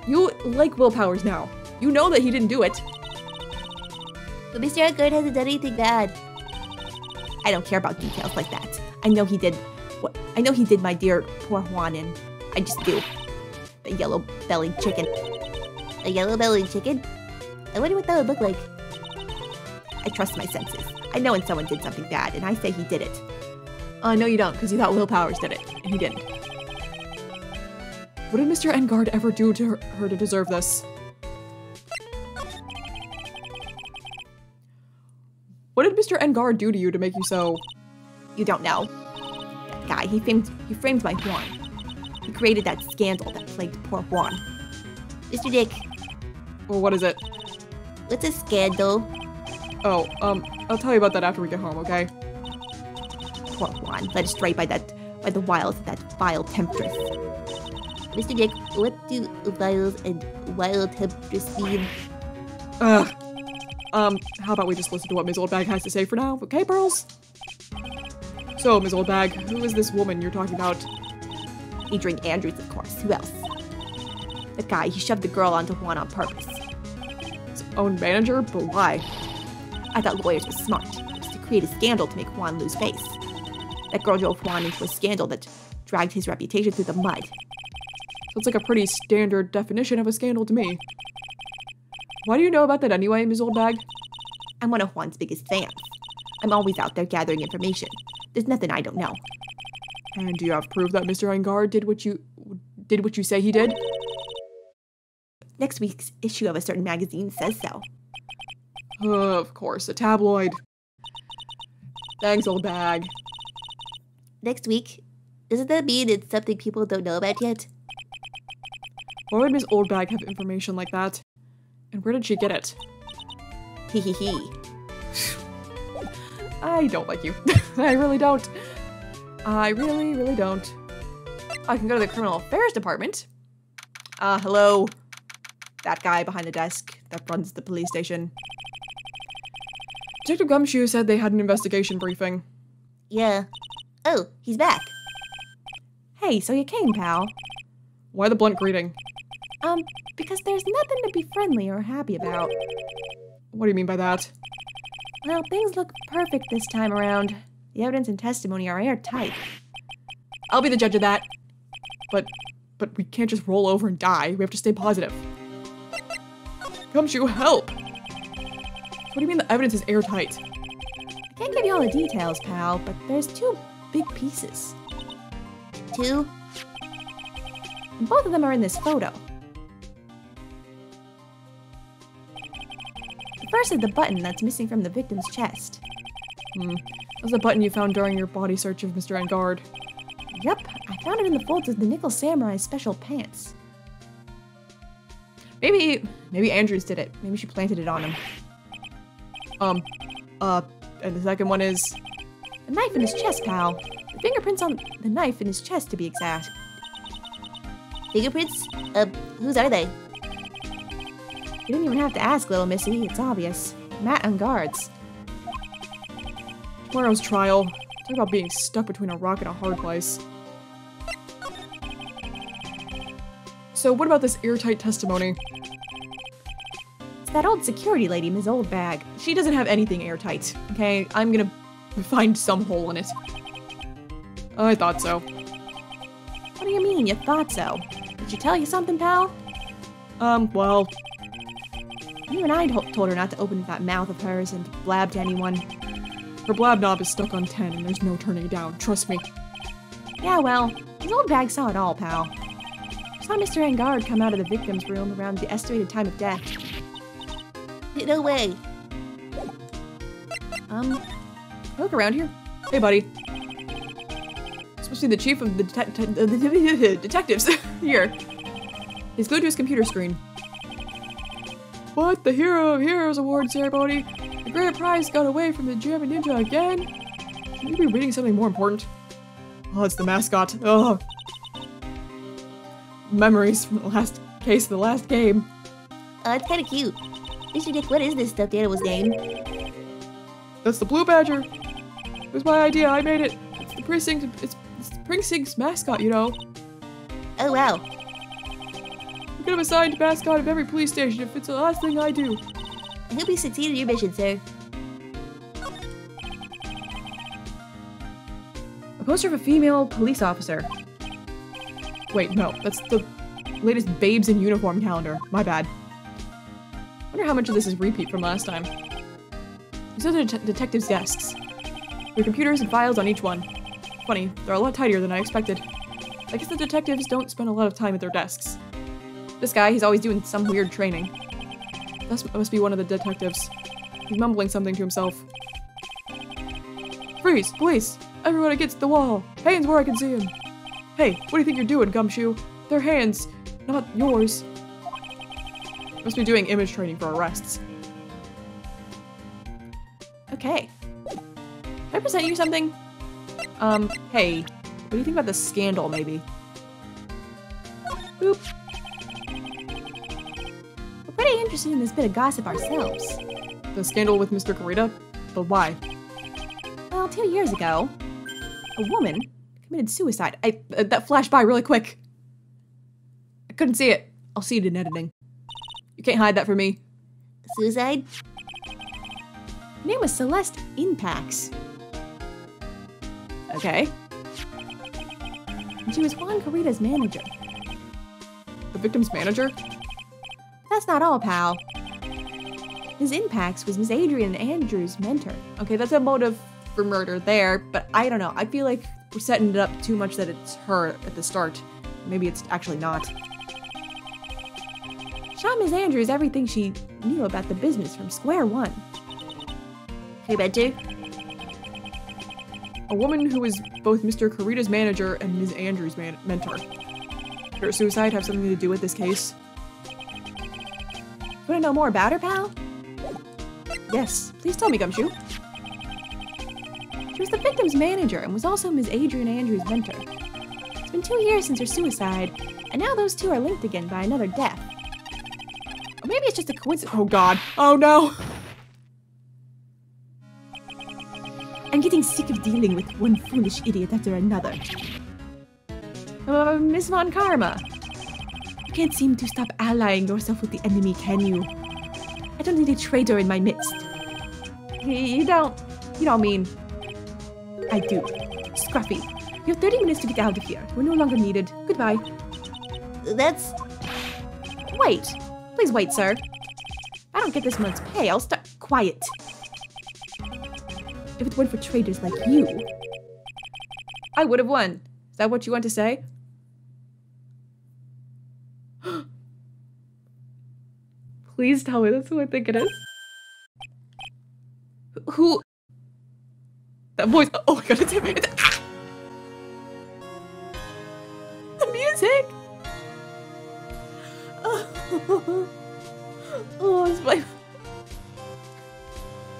You like Willpowers now. You know that he didn't do it. But Mr. Edgard hasn't done anything bad. I don't care about details like that. I know he did my dear poor Juan, and I just do. The yellow-bellied chicken. A yellow-bellied chicken? I wonder what that would look like. I trust my senses. I know when someone did something bad, and I say he did it. No, you don't, because you thought Willpowers did it, and he didn't. What did Mr. Engard ever do to her to deserve this? What did Mr. Engard do to you to make you so... You don't know. That guy, he framed my Juan. He created that scandal that plagued poor Juan. Mr. Dick, Well, what is it? what's a scandal? Oh, I'll tell you about that after we get home, okay? Poor Juan, led astray by the wiles of that vile temptress. Mr. Dick, what do vials and wild temptress mean? Ugh. How about we just listen to what Ms. Oldbag has to say for now, okay, Pearls? So, Ms. Oldbag, who is this woman you're talking about? Adrian Andrews, of course. Who else? That guy, he shoved the girl onto Juan on purpose. His own manager? But why? I thought lawyers were smart. It was to create a scandal to make Juan lose face. That girl drove Juan into a scandal that dragged his reputation through the mud. So it's like a pretty standard definition of a scandal to me. Why do you know about that anyway, Ms. Oldbag? I'm one of Juan's biggest fans. I'm always out there gathering information. There's nothing I don't know. And do you have proof that Mr. Engard did what you say he did? Next week's issue of a certain magazine says so. Of course, a tabloid. Thanks, Oldbag. Next week? Doesn't that mean it's something people don't know about yet? Why would Ms. Oldbag have information like that? And where did she get it? Hee hee hee. I don't like you. I really don't. I really, really don't. I can go to the Criminal Affairs Department. Hello. That guy behind the desk that runs the police station. Detective Gumshoe said they had an investigation briefing. Yeah. Oh, he's back. Hey, so you came, pal. Why the blunt greeting? Because there's nothing to be friendly or happy about. What do you mean by that? Well, things look perfect this time around. The evidence and testimony are airtight. I'll be the judge of that. But we can't just roll over and die. We have to stay positive. Gumshoe, help! What do you mean the evidence is airtight? I can't give you all the details, pal, but there's 2 big pieces. 2? And both of them are in this photo. The first is the button that's missing from the victim's chest. That's the button you found during your body search of Mr. Engard. Yep, I found it in the folds of the Nickel Samurai's special pants. Maybe Andrews did it. Maybe she planted it on him. And the second one is... The knife in his chest, pal. The fingerprints on the knife in his chest, to be exact. Fingerprints? Whose are they? You didn't even have to ask, little missy. It's obvious. Matt Engard's. Tomorrow's trial. Talk about being stuck between a rock and a hard place. So what about this airtight testimony? It's that old security lady, Ms. Oldbag. She doesn't have anything airtight, okay? I'm gonna find some hole in it. I thought so. What do you mean, you thought so? Did she tell you something, pal? Well... Even I told her not to open that mouth of hers and blab to anyone. Her blab knob is stuck on 10 and there's no turning it down, trust me. Yeah, well, Ms. Oldbag saw it all, pal. She saw Mr. Engard come out of the victim's room around the estimated time of death. No way. Look around here. Hey, buddy. It's supposed to be the chief of the detectives. Here. He's glued to his computer screen. What? The Hero of Heroes Award ceremony? The grand prize got away from the Jammin' Ninja again? Should you be reading something more important? Oh, it's the mascot. Oh. Memories from the last case of the last game. It's kind of cute. Mr. Dick, what is this stuffed animal's name? That's the Blue Badger. It was my idea. I made it. It's the precinct's mascot, you know. Oh, wow. We're gonna assign a mascot of every police station if it's the last thing I do. I hope you succeed in your mission, sir. A poster of a female police officer. Wait, no, that's the latest Babes in Uniform calendar. My bad. Wonder how much of this is repeat from last time. These are the detectives' desks. There are computers and files on each one. Funny, they're a lot tidier than I expected. I guess the detectives don't spend a lot of time at their desks. This guy, he's always doing some weird training. That must be one of the detectives. He's mumbling something to himself. Freeze! Police! Everyone against the wall! Hands where I can see him! Hey, what do you think you're doing, Gumshoe? They're hands, not yours. Must be doing image training for arrests. Okay. Can I present you something? Hey. What do you think about the scandal, maybe? Boop. We're pretty interested in this bit of gossip ourselves. The scandal with Mr. Kurita? But why? Well, 2 years ago, a woman committed suicide. That flashed by really quick. I couldn't see it. I'll see it in editing. You can't hide that from me. Suicide? Her name was Celeste Impax. Okay. And she was Juan Carita's manager. The victim's manager? That's not all, pal. Ms. Impax was Miss Adrian Andrews' mentor. Okay, that's a motive for murder there, but I don't know. I feel like we're setting it up too much that it's her at the start. Maybe it's actually not. Shot Miss Andrews everything she knew about the business from square one. Hey, Benji. A woman who was both Mr. Carita's manager and Ms. Andrews' mentor. Did her suicide have something to do with this case? Want to know more about her, pal? Yes, please tell me, Gumshoe. She was the victim's manager and was also Ms. Adrian Andrews' mentor. It's been 2 years since her suicide, and now those two are linked again by another death. Or maybe it's just a coincidence. Oh god. Oh no! I'm getting sick of dealing with one foolish idiot after another. Miss Von Karma. You can't seem to stop allying yourself with the enemy, can you? I don't need a traitor in my midst. You don't mean... I do. Scruffy, you have 30 minutes to get out of here. We're no longer needed. Goodbye. That's... Wait. Please wait, sir. I don't get this month's pay. I'll start... Quiet. If it weren't for traitors like you... I would have won. Is that what you want to say? Please tell me that's who I think it is. Who? That voice. Oh my god, it's him. The music! Oh, it's my...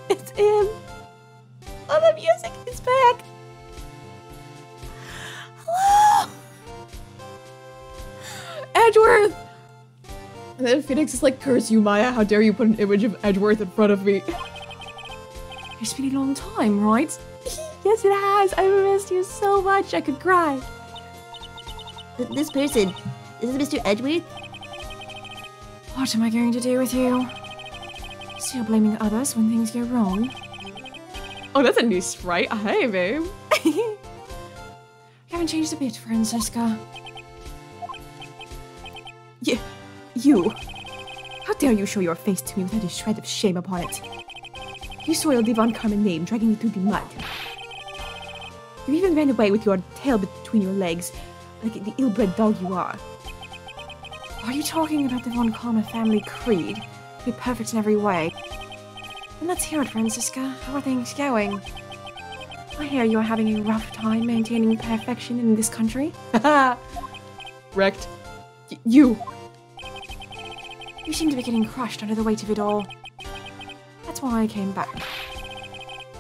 It's him! Oh, the music is back! Hello! Edgeworth! And then Phoenix is like, curse you, Maya, how dare you put an image of Edgeworth in front of me. It's been a long time, right? Yes, it has! I missed you so much, I could cry. This person. Is this Mr. Edgeworth? What am I going to do with you? Still blaming others when things go wrong? Oh, that's a new sprite. Hey, babe. You haven't changed a bit, Francisca. You. How dare you show your face to me without a shred of shame upon it? You soiled the Von Karma name, dragging me through the mud. You even ran away with your tail between your legs, like the ill-bred dog you are. Are you talking about the Von Karma family creed? To be perfect in every way. Then let's hear it, Francisca. How are things going? I hear you're having a rough time maintaining perfection in this country. Haha! Wrecked. You! You seem to be getting crushed under the weight of it all. That's why I came back.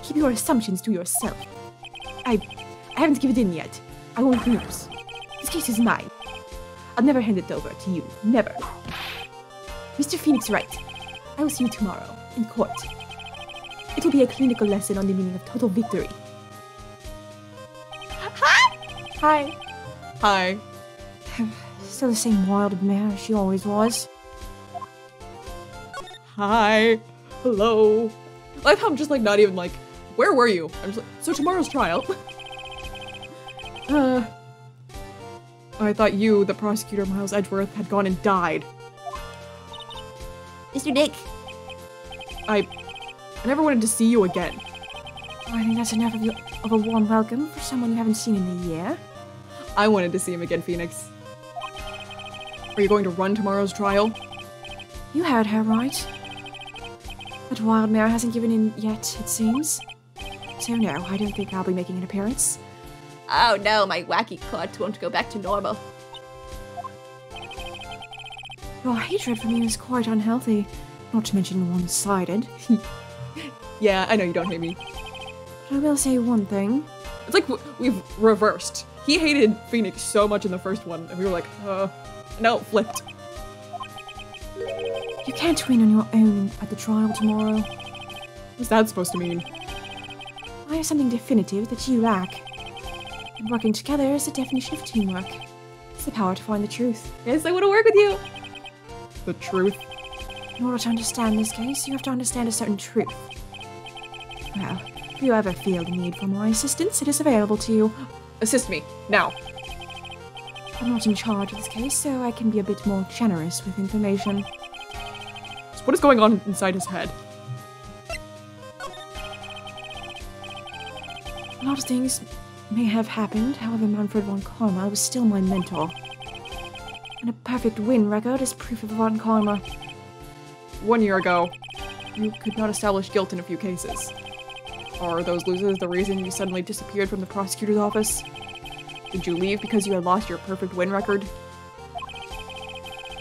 Keep your assumptions to yourself. I haven't given in yet. I won't lose. This case is mine. I'll never hand it over to you. Never. Mr. Phoenix Wright, I will see you tomorrow, in court. It will be a clinical lesson on the meaning of total victory. Hi! Hi. Still the same wild mare she always was. Hi. Hello. I like how I'm just like not even like, where were you? I'm just like, so tomorrow's trial. I thought you, the prosecutor Miles Edgeworth, had gone and died. Mr. Nick. I never wanted to see you again. I think that's enough of a warm welcome for someone you haven't seen in a year. I wanted to see him again, Phoenix. Are you going to run tomorrow's trial? You heard her right. But Wild Mare hasn't given in yet, it seems. So no, I don't think I'll be making an appearance. Oh no, my wacky cut won't go back to normal. Your hatred for me is quite unhealthy, not to mention one-sided. Yeah, I know you don't hate me. But I will say one thing. It's like we've reversed. He hated Phoenix so much in the first one, and we were like, no, flipped. You can't win on your own at the trial tomorrow. What's that supposed to mean? I have something definitive that you lack. And working together is the definition of teamwork. It's the power to find the truth. Yes, I want to work with you. The truth? In order to understand this case, you have to understand a certain truth. Well, if you ever feel the need for my assistance, it is available to you. Assist me, now. I'm not in charge of this case, so I can be a bit more generous with information. So what is going on inside his head? A lot of things may have happened, however Manfred von Karma was still my mentor. And a perfect win record is proof of von Karma. 1 year ago, you could not establish guilt in a few cases. Are those losers the reason you suddenly disappeared from the prosecutor's office? Did you leave because you had lost your perfect win record? Do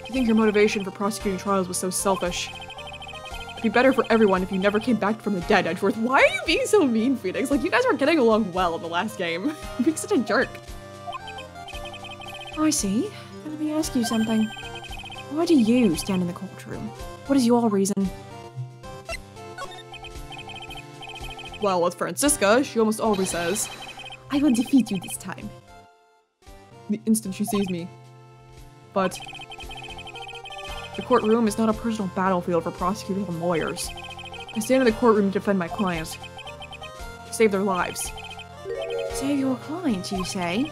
you think your motivation for prosecuting trials was so selfish? It'd be better for everyone if you never came back from the dead, Edgeworth. Why are you being so mean, Phoenix? Like, you guys were getting along well in the last game. You're being such a jerk. I see. Let me ask you something. Why do you stand in the courtroom? What is your reason? Well, with Francisca, she almost always says, I will defeat you this time. The instant she sees me. But the courtroom is not a personal battlefield for prosecutors and lawyers. I stand in the courtroom to defend my clients. To save their lives. Save your clients, you say?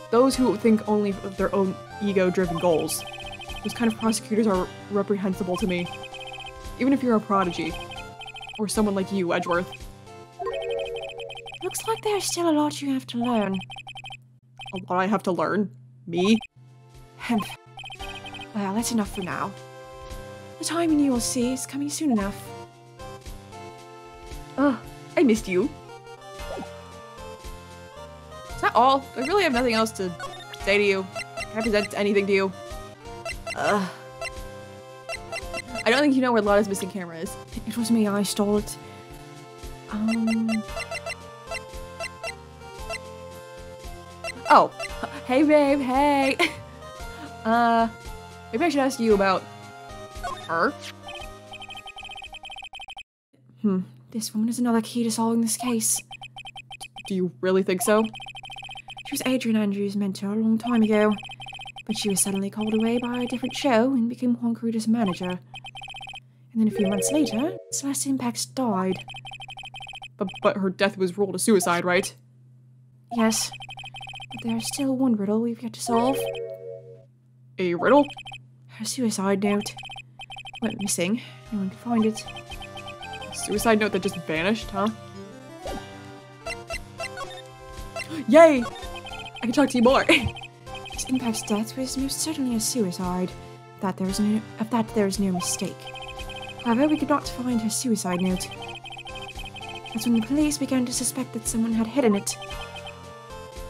Those who think only of their own ego-driven goals. Those kind of prosecutors are reprehensible to me. Even if you're a prodigy. Or someone like you, Edgeworth. Looks like there's still a lot you have to learn. A lot I have to learn? Me? Well, that's enough for now. The timing you will see is coming soon enough. Ugh, I missed you. Is that all? I really have nothing else to say to you. Can I present anything to you? Ugh. I don't think you know where Lotta's missing camera is. It was me, I stole it. Oh. Hey, babe, hey. Maybe I should ask you about her? This woman is another key to solving this case. Do you really think so? She was Adrian Andrews' mentor a long time ago, but she was suddenly called away by a different show and became Juan Carita's manager. And then a few months later, Celeste Impax died. But her death was ruled a suicide, right? Yes. But there's still one riddle we've yet to solve. A riddle? Her suicide note. Went missing. No one could find it. A suicide note that just vanished, huh? Yay! I can talk to you more! Miss Impact's death was most certainly a suicide. Of that there is no mistake. However, we could not find her suicide note. That's when the police began to suspect that someone had hidden it.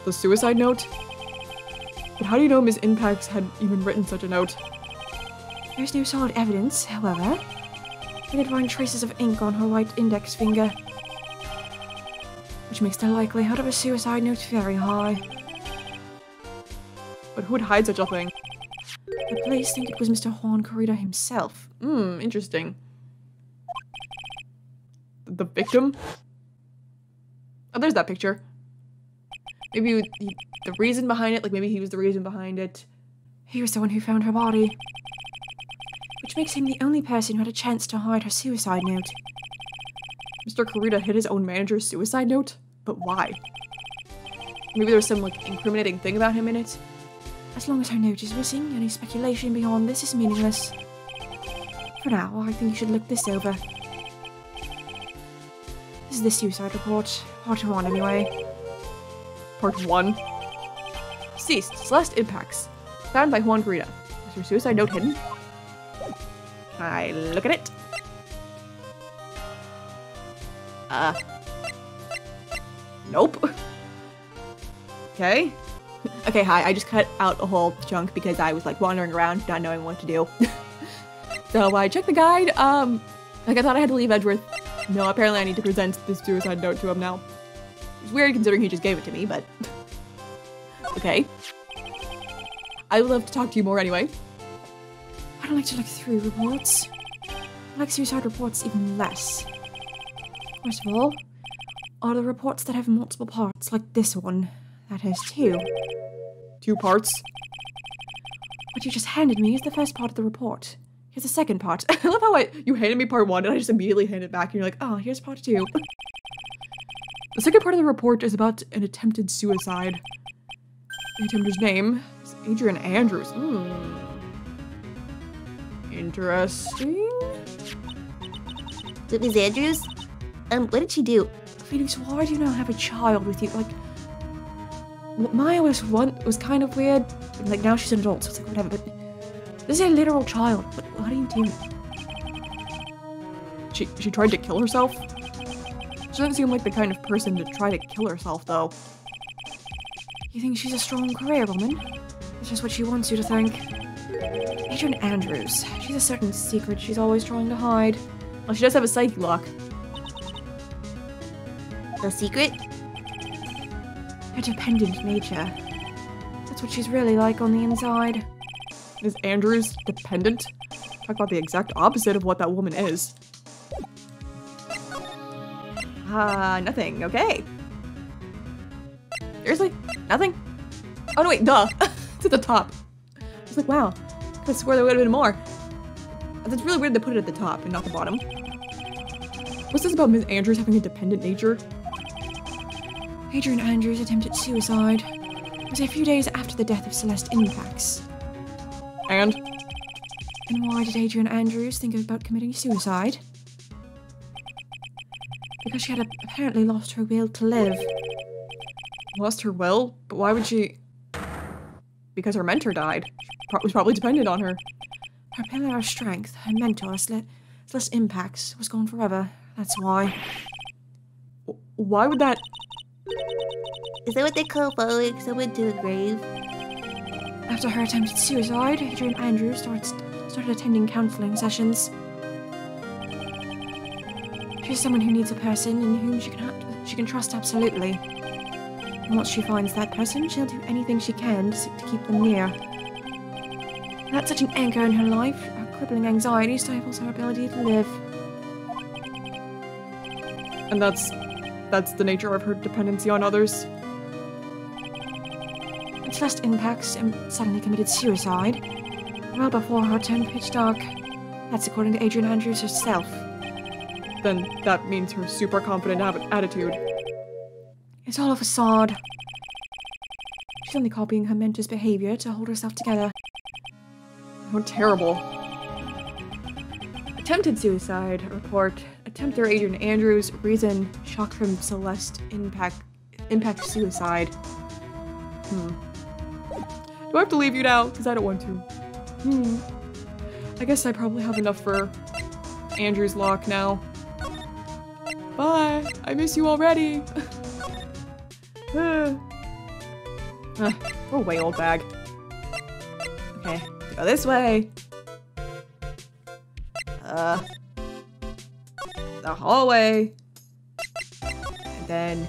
The suicide note? But how do you know Miss Impax had even written such a note? There's no solid evidence, however. We did find traces of ink on her right index finger, which makes the likelihood of a suicide note very high. But who would hide such a thing? The police think it was Mr. Juan Carita himself. Interesting. The victim? Oh, there's that picture. Maybe the reason behind it, like maybe he was the reason behind it. He was the one who found her body. Which makes him the only person who had a chance to hide her suicide note. Mr. Carita hid his own manager's suicide note? But why? Maybe there's some, like, incriminating thing about him in it? As long as her note is missing, any speculation beyond this is meaningless. For now, I think you should look this over. This is the suicide report. Part 1, anyway. Part 1? Ceased. Celeste Impax. Found by Juan Carita. Is her suicide note hidden? Can I look at it? Nope. Okay. Okay, hi. I just cut out a whole chunk because I was like wandering around, not knowing what to do. So I checked the guide. Like I thought I had to leave Edgeworth. No, apparently I need to present this suicide note to him now. It's weird considering he just gave it to me, but okay. I would love to talk to you more anyway. I don't like to look through reports. I like suicide reports even less. First of all, are the reports that have multiple parts, like this one, that has 2. 2 parts? What you just handed me is the first part of the report. Here's the second part. I love how you handed me part 1 and I just immediately hand it back and you're like, oh, here's part 2. The second part of the report is about an attempted suicide. The attempter's name is Adrian Andrews. Interesting. So Ms. Andrews? What did she do? Phoenix, why do you not have a child with you? Like, Maya was kind of weird. And, like, now she's an adult, so it's like, whatever, but this is a literal child. What are you doing? She tried to kill herself? She doesn't seem like the kind of person to try to kill herself, though. You think she's a strong career woman? It's just what she wants you to think. Adrian Andrews. She's a certain secret she's always trying to hide. Well, she does have a psyche lock. A secret? Her dependent nature. That's what she's really like on the inside. Is Andrews dependent? Talk about the exact opposite of what that woman is. Nothing. Okay. Seriously? Nothing? Oh no, wait, duh. It's at the top. I was like, wow. I could swear there would have been more. That's really weird to put it at the top and not the bottom. What's this about Ms. Andrews having a dependent nature? Adrian Andrews attempted suicide. It was a few days after the death of Celeste Impax. And why did Adrian Andrews think about committing suicide? Because she had apparently lost her will to live. Lost her will? But why would she? Because her mentor died. Was probably dependent on her. Her pillar of strength, her mentor, Celeste Impax, was gone forever. That's why. Why would that? Is that what they call following someone to the grave? After her attempted suicide, Adrian Andrews started attending counseling sessions. She's someone who needs a person in whom she can trust absolutely. And once she finds that person, she'll do anything she can to keep them near. Without such an anchor in her life, her crippling anxiety stifles her ability to live. And that's the nature of her dependency on others. When Celeste Impax suddenly committed suicide, well before her turned pitch dark. That's according to Adrian Andrews herself. Then that means her super confident attitude. It's all a facade. She's only copying her mentor's behavior to hold herself together. How terrible. Attempted suicide report. Attempter Adrian Andrews. Reason: shock from Celeste Impact suicide. Do I have to leave you now? Because I don't want to. I guess I probably have enough for Andrew's lock now. Bye! I miss you already! Go away, old bag. Okay, go this way. The hallway. And then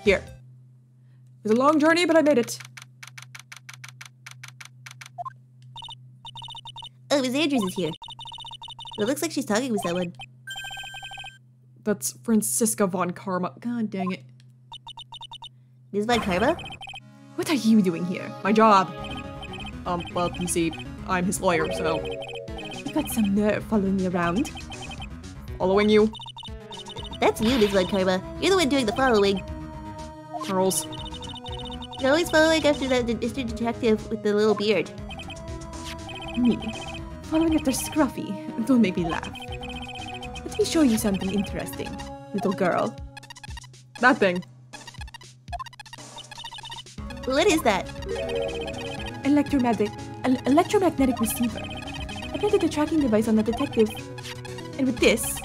here. It was a long journey, but I made it. Oh, Ms. Andrews is here. It looks like she's talking with someone. That's Franziska von Karma. God dang it. Ms. Von Karma? What are you doing here? My job. Well, you see, I'm his lawyer, so... You got some nerve following me around. Following you? That's you, Ms. Von Karma. You're the one doing the following. Charles. You're always following after that Mr. Detective with the little beard. Me? Following after Scruffy? Don't make me laugh. Let me show you something interesting, little girl. That thing. What is that? Electromagnetic receiver. I planted a tracking device on the detective. And with this,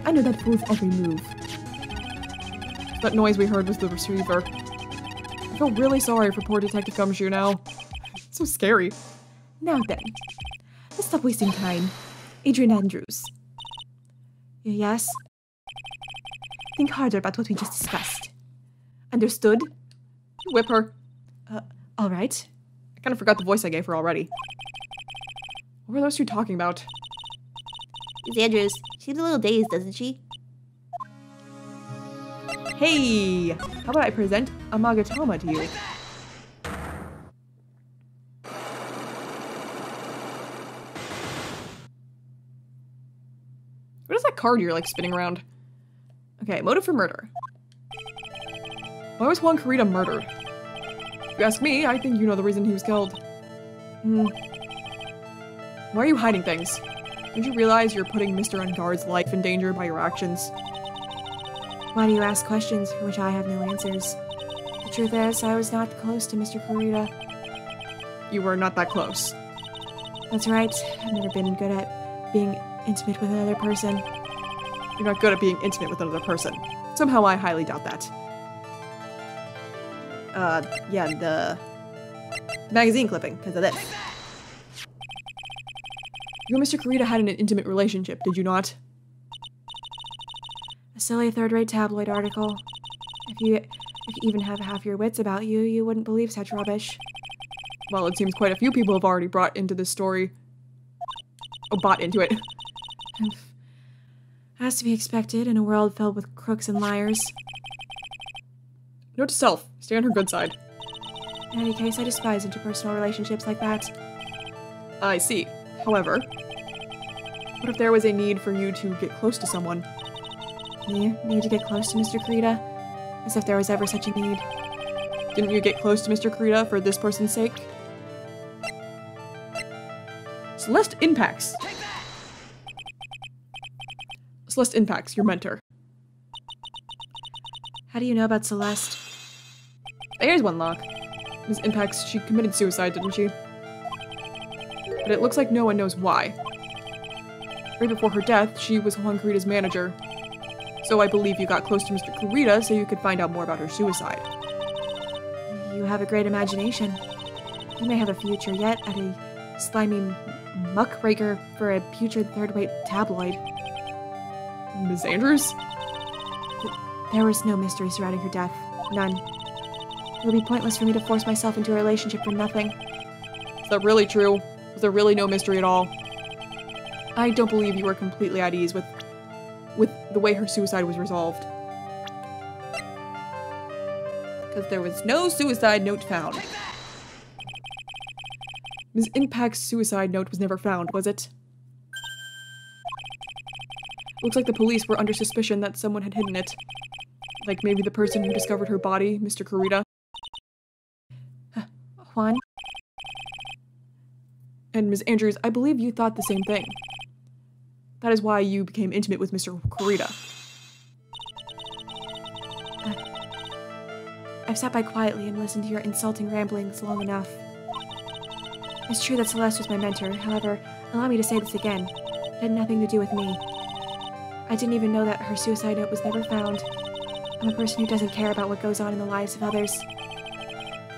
I know that fool's every move. That noise we heard was the receiver. I feel really sorry for poor Detective Gumshoe now. So scary. Now then, let's stop wasting time. Adrian Andrews. Yes? Think harder about what we just discussed. Understood? Whip her. Alright. I kind of forgot the voice I gave her already. What were those two talking about? Ms. Andrews, she's a little dazed, doesn't she? Hey! How about I present a Magatama to you? card you're, like, spinning around. Okay, motive for murder. Why was Juan Kurita murdered? If you ask me, I think you know the reason he was killed. Why are you hiding things? Don't you realize you're putting Mr. Unguard's life in danger by your actions? Why do you ask questions for which I have no answers? The truth is, I was not close to Mr. Kurita. You were not that close. That's right. I've never been good at being intimate with another person. You're not good at being intimate with another person. Somehow I highly doubt that. Yeah, the magazine clipping, because of this. You and Mr. Kurita had an intimate relationship, did you not? A silly third-rate tabloid article. If you even have half your wits about you, you wouldn't believe such rubbish. Well, it seems quite a few people have already brought into this story. Oh, bought into it. As to be expected in a world filled with crooks and liars. Note to self, stay on her good side. In any case, I despise interpersonal relationships like that. I see. However, what if there was a need for you to get close to someone? Need to get close to Mr. Kurita? As if there was ever such a need. Didn't you get close to Mr. Kurita for this person's sake? Celeste Impacts. Celeste Impacts, your mentor. How do you know about Celeste? There's one lock. Ms. Impacts, she committed suicide, didn't she? But it looks like no one knows why. Right before her death, she was Juan Kurita's manager. So I believe you got close to Mr. Kurita so you could find out more about her suicide. You have a great imagination. You may have a future yet at a slimy muckraker for a putrid third-rate tabloid. Ms. Andrews? There was no mystery surrounding her death. None. It would be pointless for me to force myself into a relationship for nothing. Is that really true? Was there really no mystery at all? I don't believe you were completely at ease with the way her suicide was resolved. Because there was no suicide note found. Ms. Impact's suicide note was never found, was it? Looks like the police were under suspicion that someone had hidden it. Like maybe the person who discovered her body, Mr. Kurita. Juan? And Ms. Andrews, I believe you thought the same thing. That is why you became intimate with Mr. Kurita. I've sat by quietly and listened to your insulting ramblings long enough. It's true that Celeste was my mentor, however, allow me to say this again. It had nothing to do with me. I didn't even know that her suicide note was never found. I'm a person who doesn't care about what goes on in the lives of others.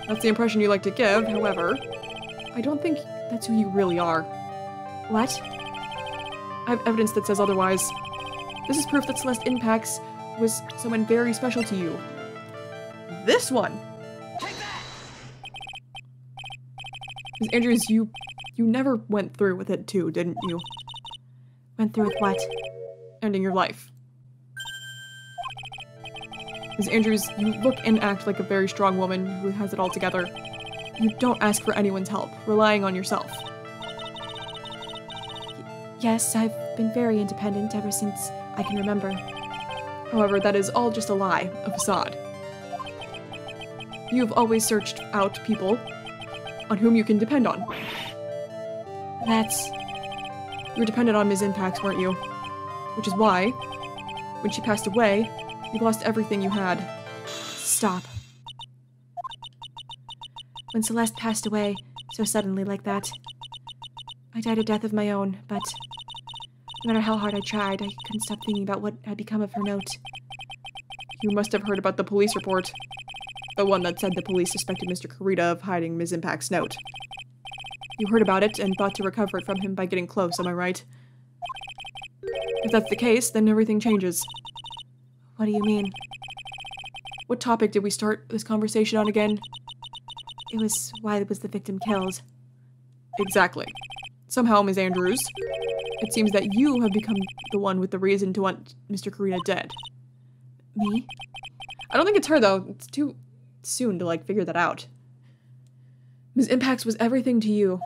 That's the impression you like to give, however, I don't think that's who you really are. What? I have evidence that says otherwise. This is proof that Celeste Impacts was someone very special to you. This one! Ms. Andrews, you never went through with it too, didn't you? Went through with what? Ending your life. Ms. Andrews, you look and act like a very strong woman who has it all together. You don't ask for anyone's help, relying on yourself. Yes, I've been very independent ever since I can remember. However, that is all just a lie, a facade. You have always searched out people on whom you can depend on. You were dependent on Ms. Impacts, weren't you? Which is why, when she passed away, you lost everything you had. Stop. When Celeste passed away, so suddenly like that, I died a death of my own, but no matter how hard I tried, I couldn't stop thinking about what had become of her note. You must have heard about the police report. The one that said the police suspected Mr. Kurita of hiding Ms. Impact's note. You heard about it and thought to recover it from him by getting close, am I right? If that's the case, then everything changes. What do you mean? What topic did we start this conversation on again? It was why was the victim killed? Exactly. Somehow, Ms. Andrews, it seems that you have become the one with the reason to want Mr. Kurita dead. Me? I don't think it's her, though. It's too soon to, figure that out. Ms. Impacts was everything to you.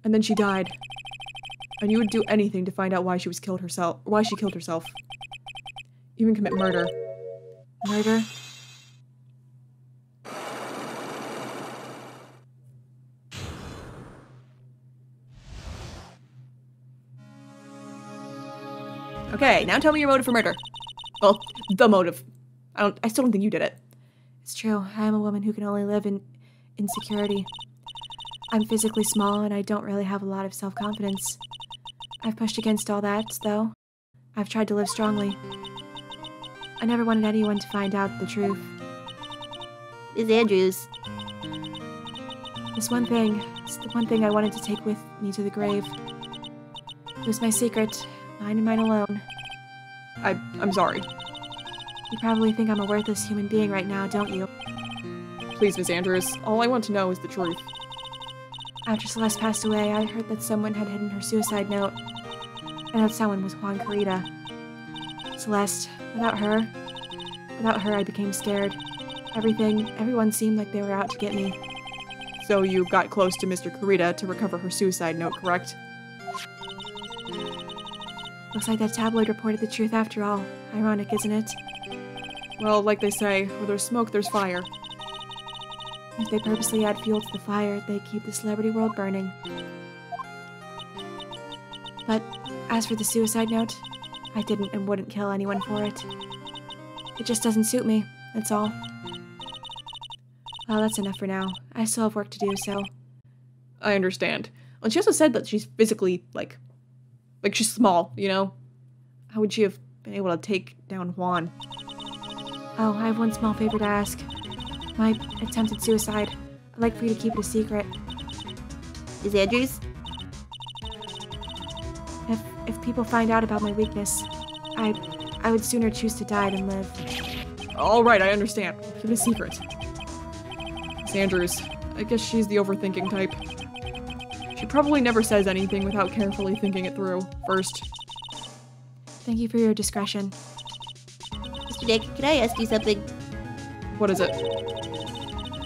And then she died. And you would do anything to find out why she killed herself. Even commit murder. Murder? Okay, now tell me your motive for murder. Well, the motive. I still don't think you did it. It's true. I am a woman who can only live in insecurity. I'm physically small and I don't really have a lot of self-confidence. I've pushed against all that, though. I've tried to live strongly. I never wanted anyone to find out the truth. Miss Andrews. It's the one thing I wanted to take with me to the grave. It was my secret, mine and mine alone. I'm sorry. You probably think I'm a worthless human being right now, don't you? Please, Miss Andrews, all I want to know is the truth. After Celeste passed away, I heard that someone had hidden her suicide note. And that someone was Juan Carita. Celeste, without her, I became scared. Everyone seemed like they were out to get me. So you got close to Mr. Carita to recover her suicide note, correct? Looks like that tabloid reported the truth after all. Ironic, isn't it? Well, like they say, where there's smoke, there's fire. If they purposely add fuel to the fire, they keep the celebrity world burning. But as for the suicide note, I didn't and wouldn't kill anyone for it. It just doesn't suit me, that's all. Well, that's enough for now. I still have work to do, so... I understand. And she also said that she's physically, like she's small, you know? How would she have been able to take down Juan? Oh, I have one small favor to ask. My attempted suicide. I'd like for you to keep it a secret. Miss Andrews? If people find out about my weakness, I would sooner choose to die than live. All right, I understand. Keep it a secret. Miss Andrews, I guess she's the overthinking type. She probably never says anything without carefully thinking it through first. Thank you for your discretion. Mr. Nick, can I ask you something? What is it?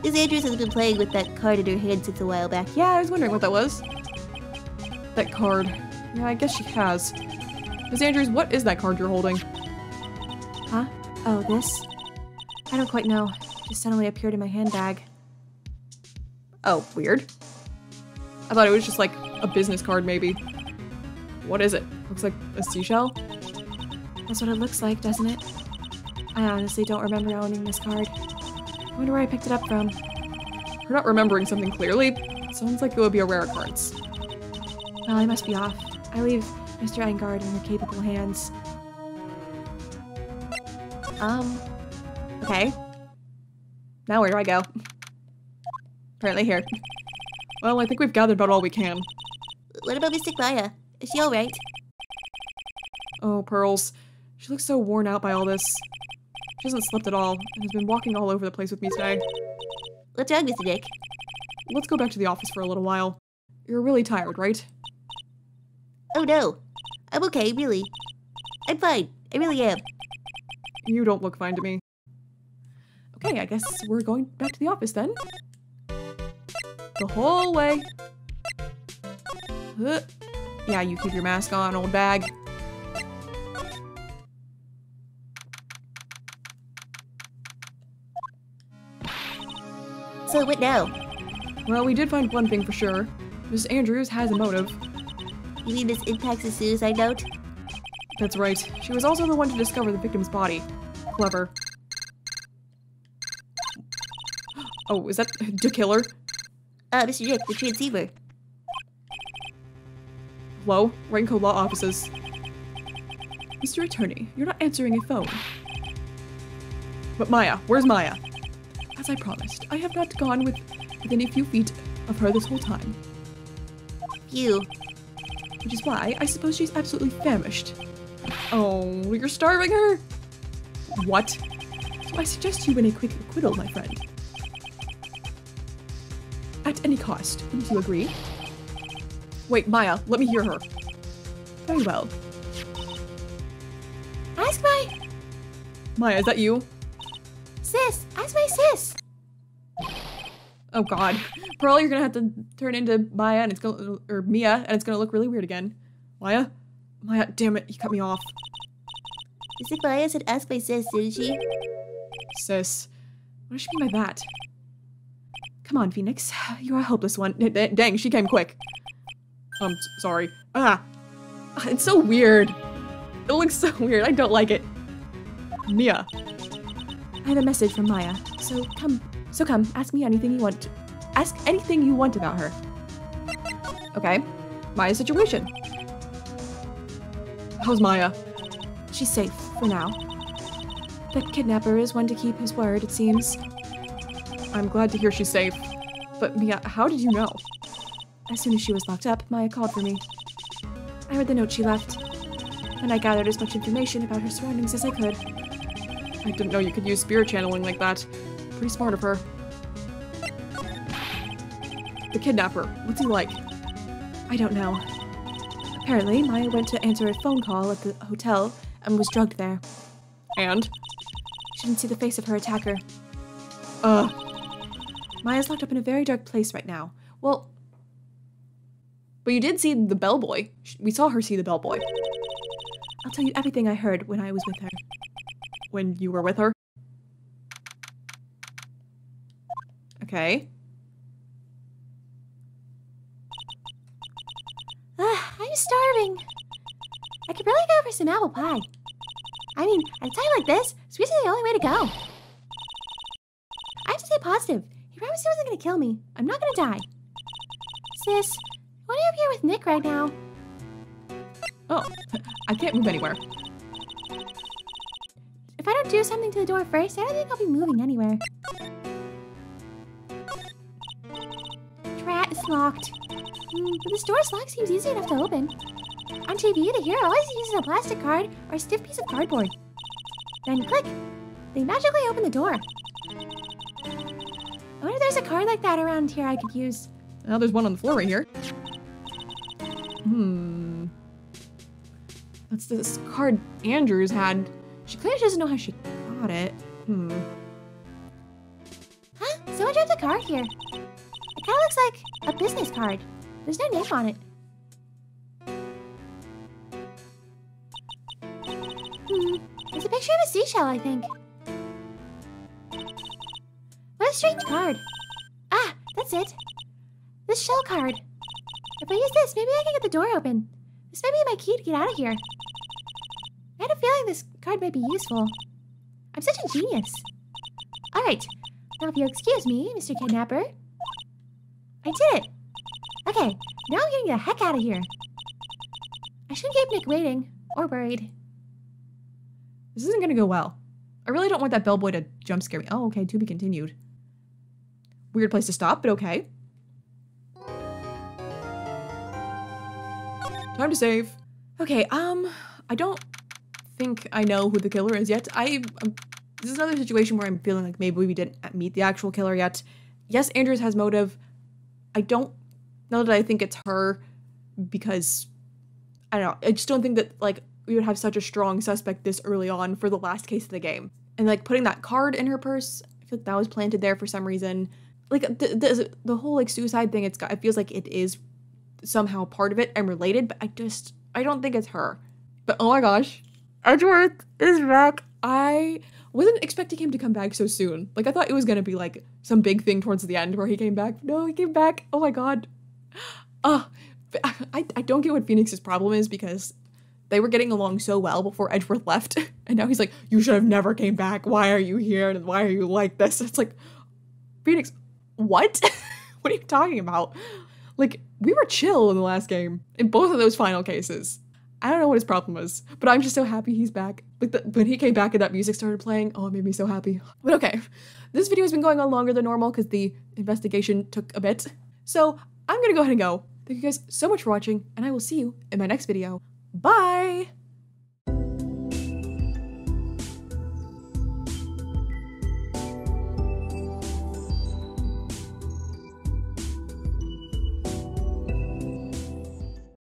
Miss Andrews has been playing with that card in her hand since a while back. Yeah, I was wondering what that was. That card. Yeah, I guess she has. Miss Andrews, what is that card you're holding? Huh? Oh, this? I don't quite know. It just suddenly appeared in my handbag. Oh, weird. I thought it was just like a business card, maybe. What is it? Looks like a seashell? That's what it looks like, doesn't it? I honestly don't remember owning this card. I wonder where I picked it up from. You're not remembering something clearly. It sounds like it would be a rare occurrence. Well, I must be off. I leave Mr. Engard in your capable hands. Okay. Now where do I go? Apparently here. Well, I think we've gathered about all we can. What about Miss Maya? Is she alright? Oh, Pearls. She looks so worn out by all this. She hasn't slept at all, and has been walking all over the place with me today. What's wrong, Mr. Nick? Let's go back to the office for a little while. You're really tired, right? Oh no. I'm okay, really. I'm fine. I really am. You don't look fine to me. Okay, I guess we're going back to the office then. The whole way. Yeah, you keep your mask on, old bag. So what now? Well, we did find one thing for sure. Miss Andrews has a motive. You mean this impacts the suicide note? That's right. She was also the one to discover the victim's body. Clever. Oh, is that the killer? Mr. Nick, the transceiver. Hello? Wright & Co. Law Offices. Mr. Attorney, you're not answering a phone. But Maya, where's Maya? As I promised, I have not gone within a few feet of her this whole time. Phew. Which is why I suppose she's absolutely famished. Oh, you're starving her? What? So I suggest you win a quick acquittal, my friend. At any cost, wouldn't you agree? Wait, Maya, let me hear her. Very well. Ask my... Maya, is that you? Sis! Ask my sis! Oh god. Pearl, you're gonna have to turn into Maya and it's gonna, or Mia, and it's gonna look really weird again. Maya? Maya, damn it, you cut me off. It's like Maya said ask my sis, didn't she? Sis. What does she mean by that? Come on, Phoenix. You're a hopeless one. Dang, she came quick. Sorry. It's so weird. It looks so weird. I don't like it. Mia. I have a message from Maya. So come, ask me anything you want. Ask anything you want about her. Okay. Maya's situation. How's Maya? She's safe, for now. The kidnapper is one to keep his word, it seems. I'm glad to hear she's safe. But Mia, how did you know? As soon as she was locked up, Maya called for me. I read the note she left, and I gathered as much information about her surroundings as I could. I didn't know you could use spirit channeling like that. Pretty smart of her. The kidnapper, what's he like? I don't know. Apparently, Maya went to answer a phone call at the hotel and was drugged there. And? She didn't see the face of her attacker. Maya's locked up in a very dark place right now. Well, but you did see the bellboy. We saw her see the bellboy. I'll tell you everything I heard when I was with her. When you were with her? Okay. I'm starving. I could really go for some apple pie. I mean, at a time like this, sweets are the only way to go. I have to stay positive. He promised he wasn't going to kill me. I'm not going to die. Sis, why are you up here with Nick right now? Oh, I can't move anywhere. If I don't do something to the door first, I don't think I'll be moving anywhere. Drat, it's locked. But this door's lock seems easy enough to open. On TV, the hero always uses a plastic card or a stiff piece of cardboard. Then click. They magically open the door. I wonder if there's a card like that around here I could use. Well, there's one on the floor right here. That's this card Andrews had. She claims she doesn't know how she got it. Huh? Someone dropped a card here. It kind of looks like a business card. There's no name on it. It's a picture of a seashell, I think. What a strange card. Ah, that's it. This shell card. If I use this, maybe I can get the door open. This might be my key to get out of here. I had a feeling this card might be useful. I'm such a genius. Alright, now if you'll excuse me, Mr. Kidnapper. I did it. Okay, now I'm getting the heck out of here. I shouldn't keep Nick waiting, or worried. This isn't gonna go well. I really don't want that bellboy to jump scare me. Oh, okay, to be continued. Weird place to stop, but okay. Time to save. Okay, I don't think I know who the killer is yet. This is another situation where I'm feeling like maybe we didn't meet the actual killer yet. Yes, Andrews has motive. I don't know that I think it's her because, I don't know, I just don't think that, like, we would have such a strong suspect this early on for the last case of the game. And, like, putting that card in her purse, I feel like that was planted there for some reason. Like, the whole, like, suicide thing, it feels like it is somehow part of it and related, but I don't think it's her. But, oh my gosh, Edgeworth is back. I wasn't expecting him to come back so soon. Like, I thought it was gonna be, like, some big thing towards the end where he came back. No, he came back. Oh my god. I don't get what Phoenix's problem is because they were getting along so well before Edgeworth left. And now he's like, you should have never came back. Why are you here? And why are you like this? It's like, Phoenix, what? What are you talking about? Like, we were chill in the last game. In both of those final cases. I don't know what his problem was, but I'm just so happy he's back. Like, when he came back and that music started playing, oh, it made me so happy. But okay, this video has been going on longer than normal because the investigation took a bit. So I'm gonna go ahead and go. Thank you guys so much for watching, and I will see you in my next video. Bye!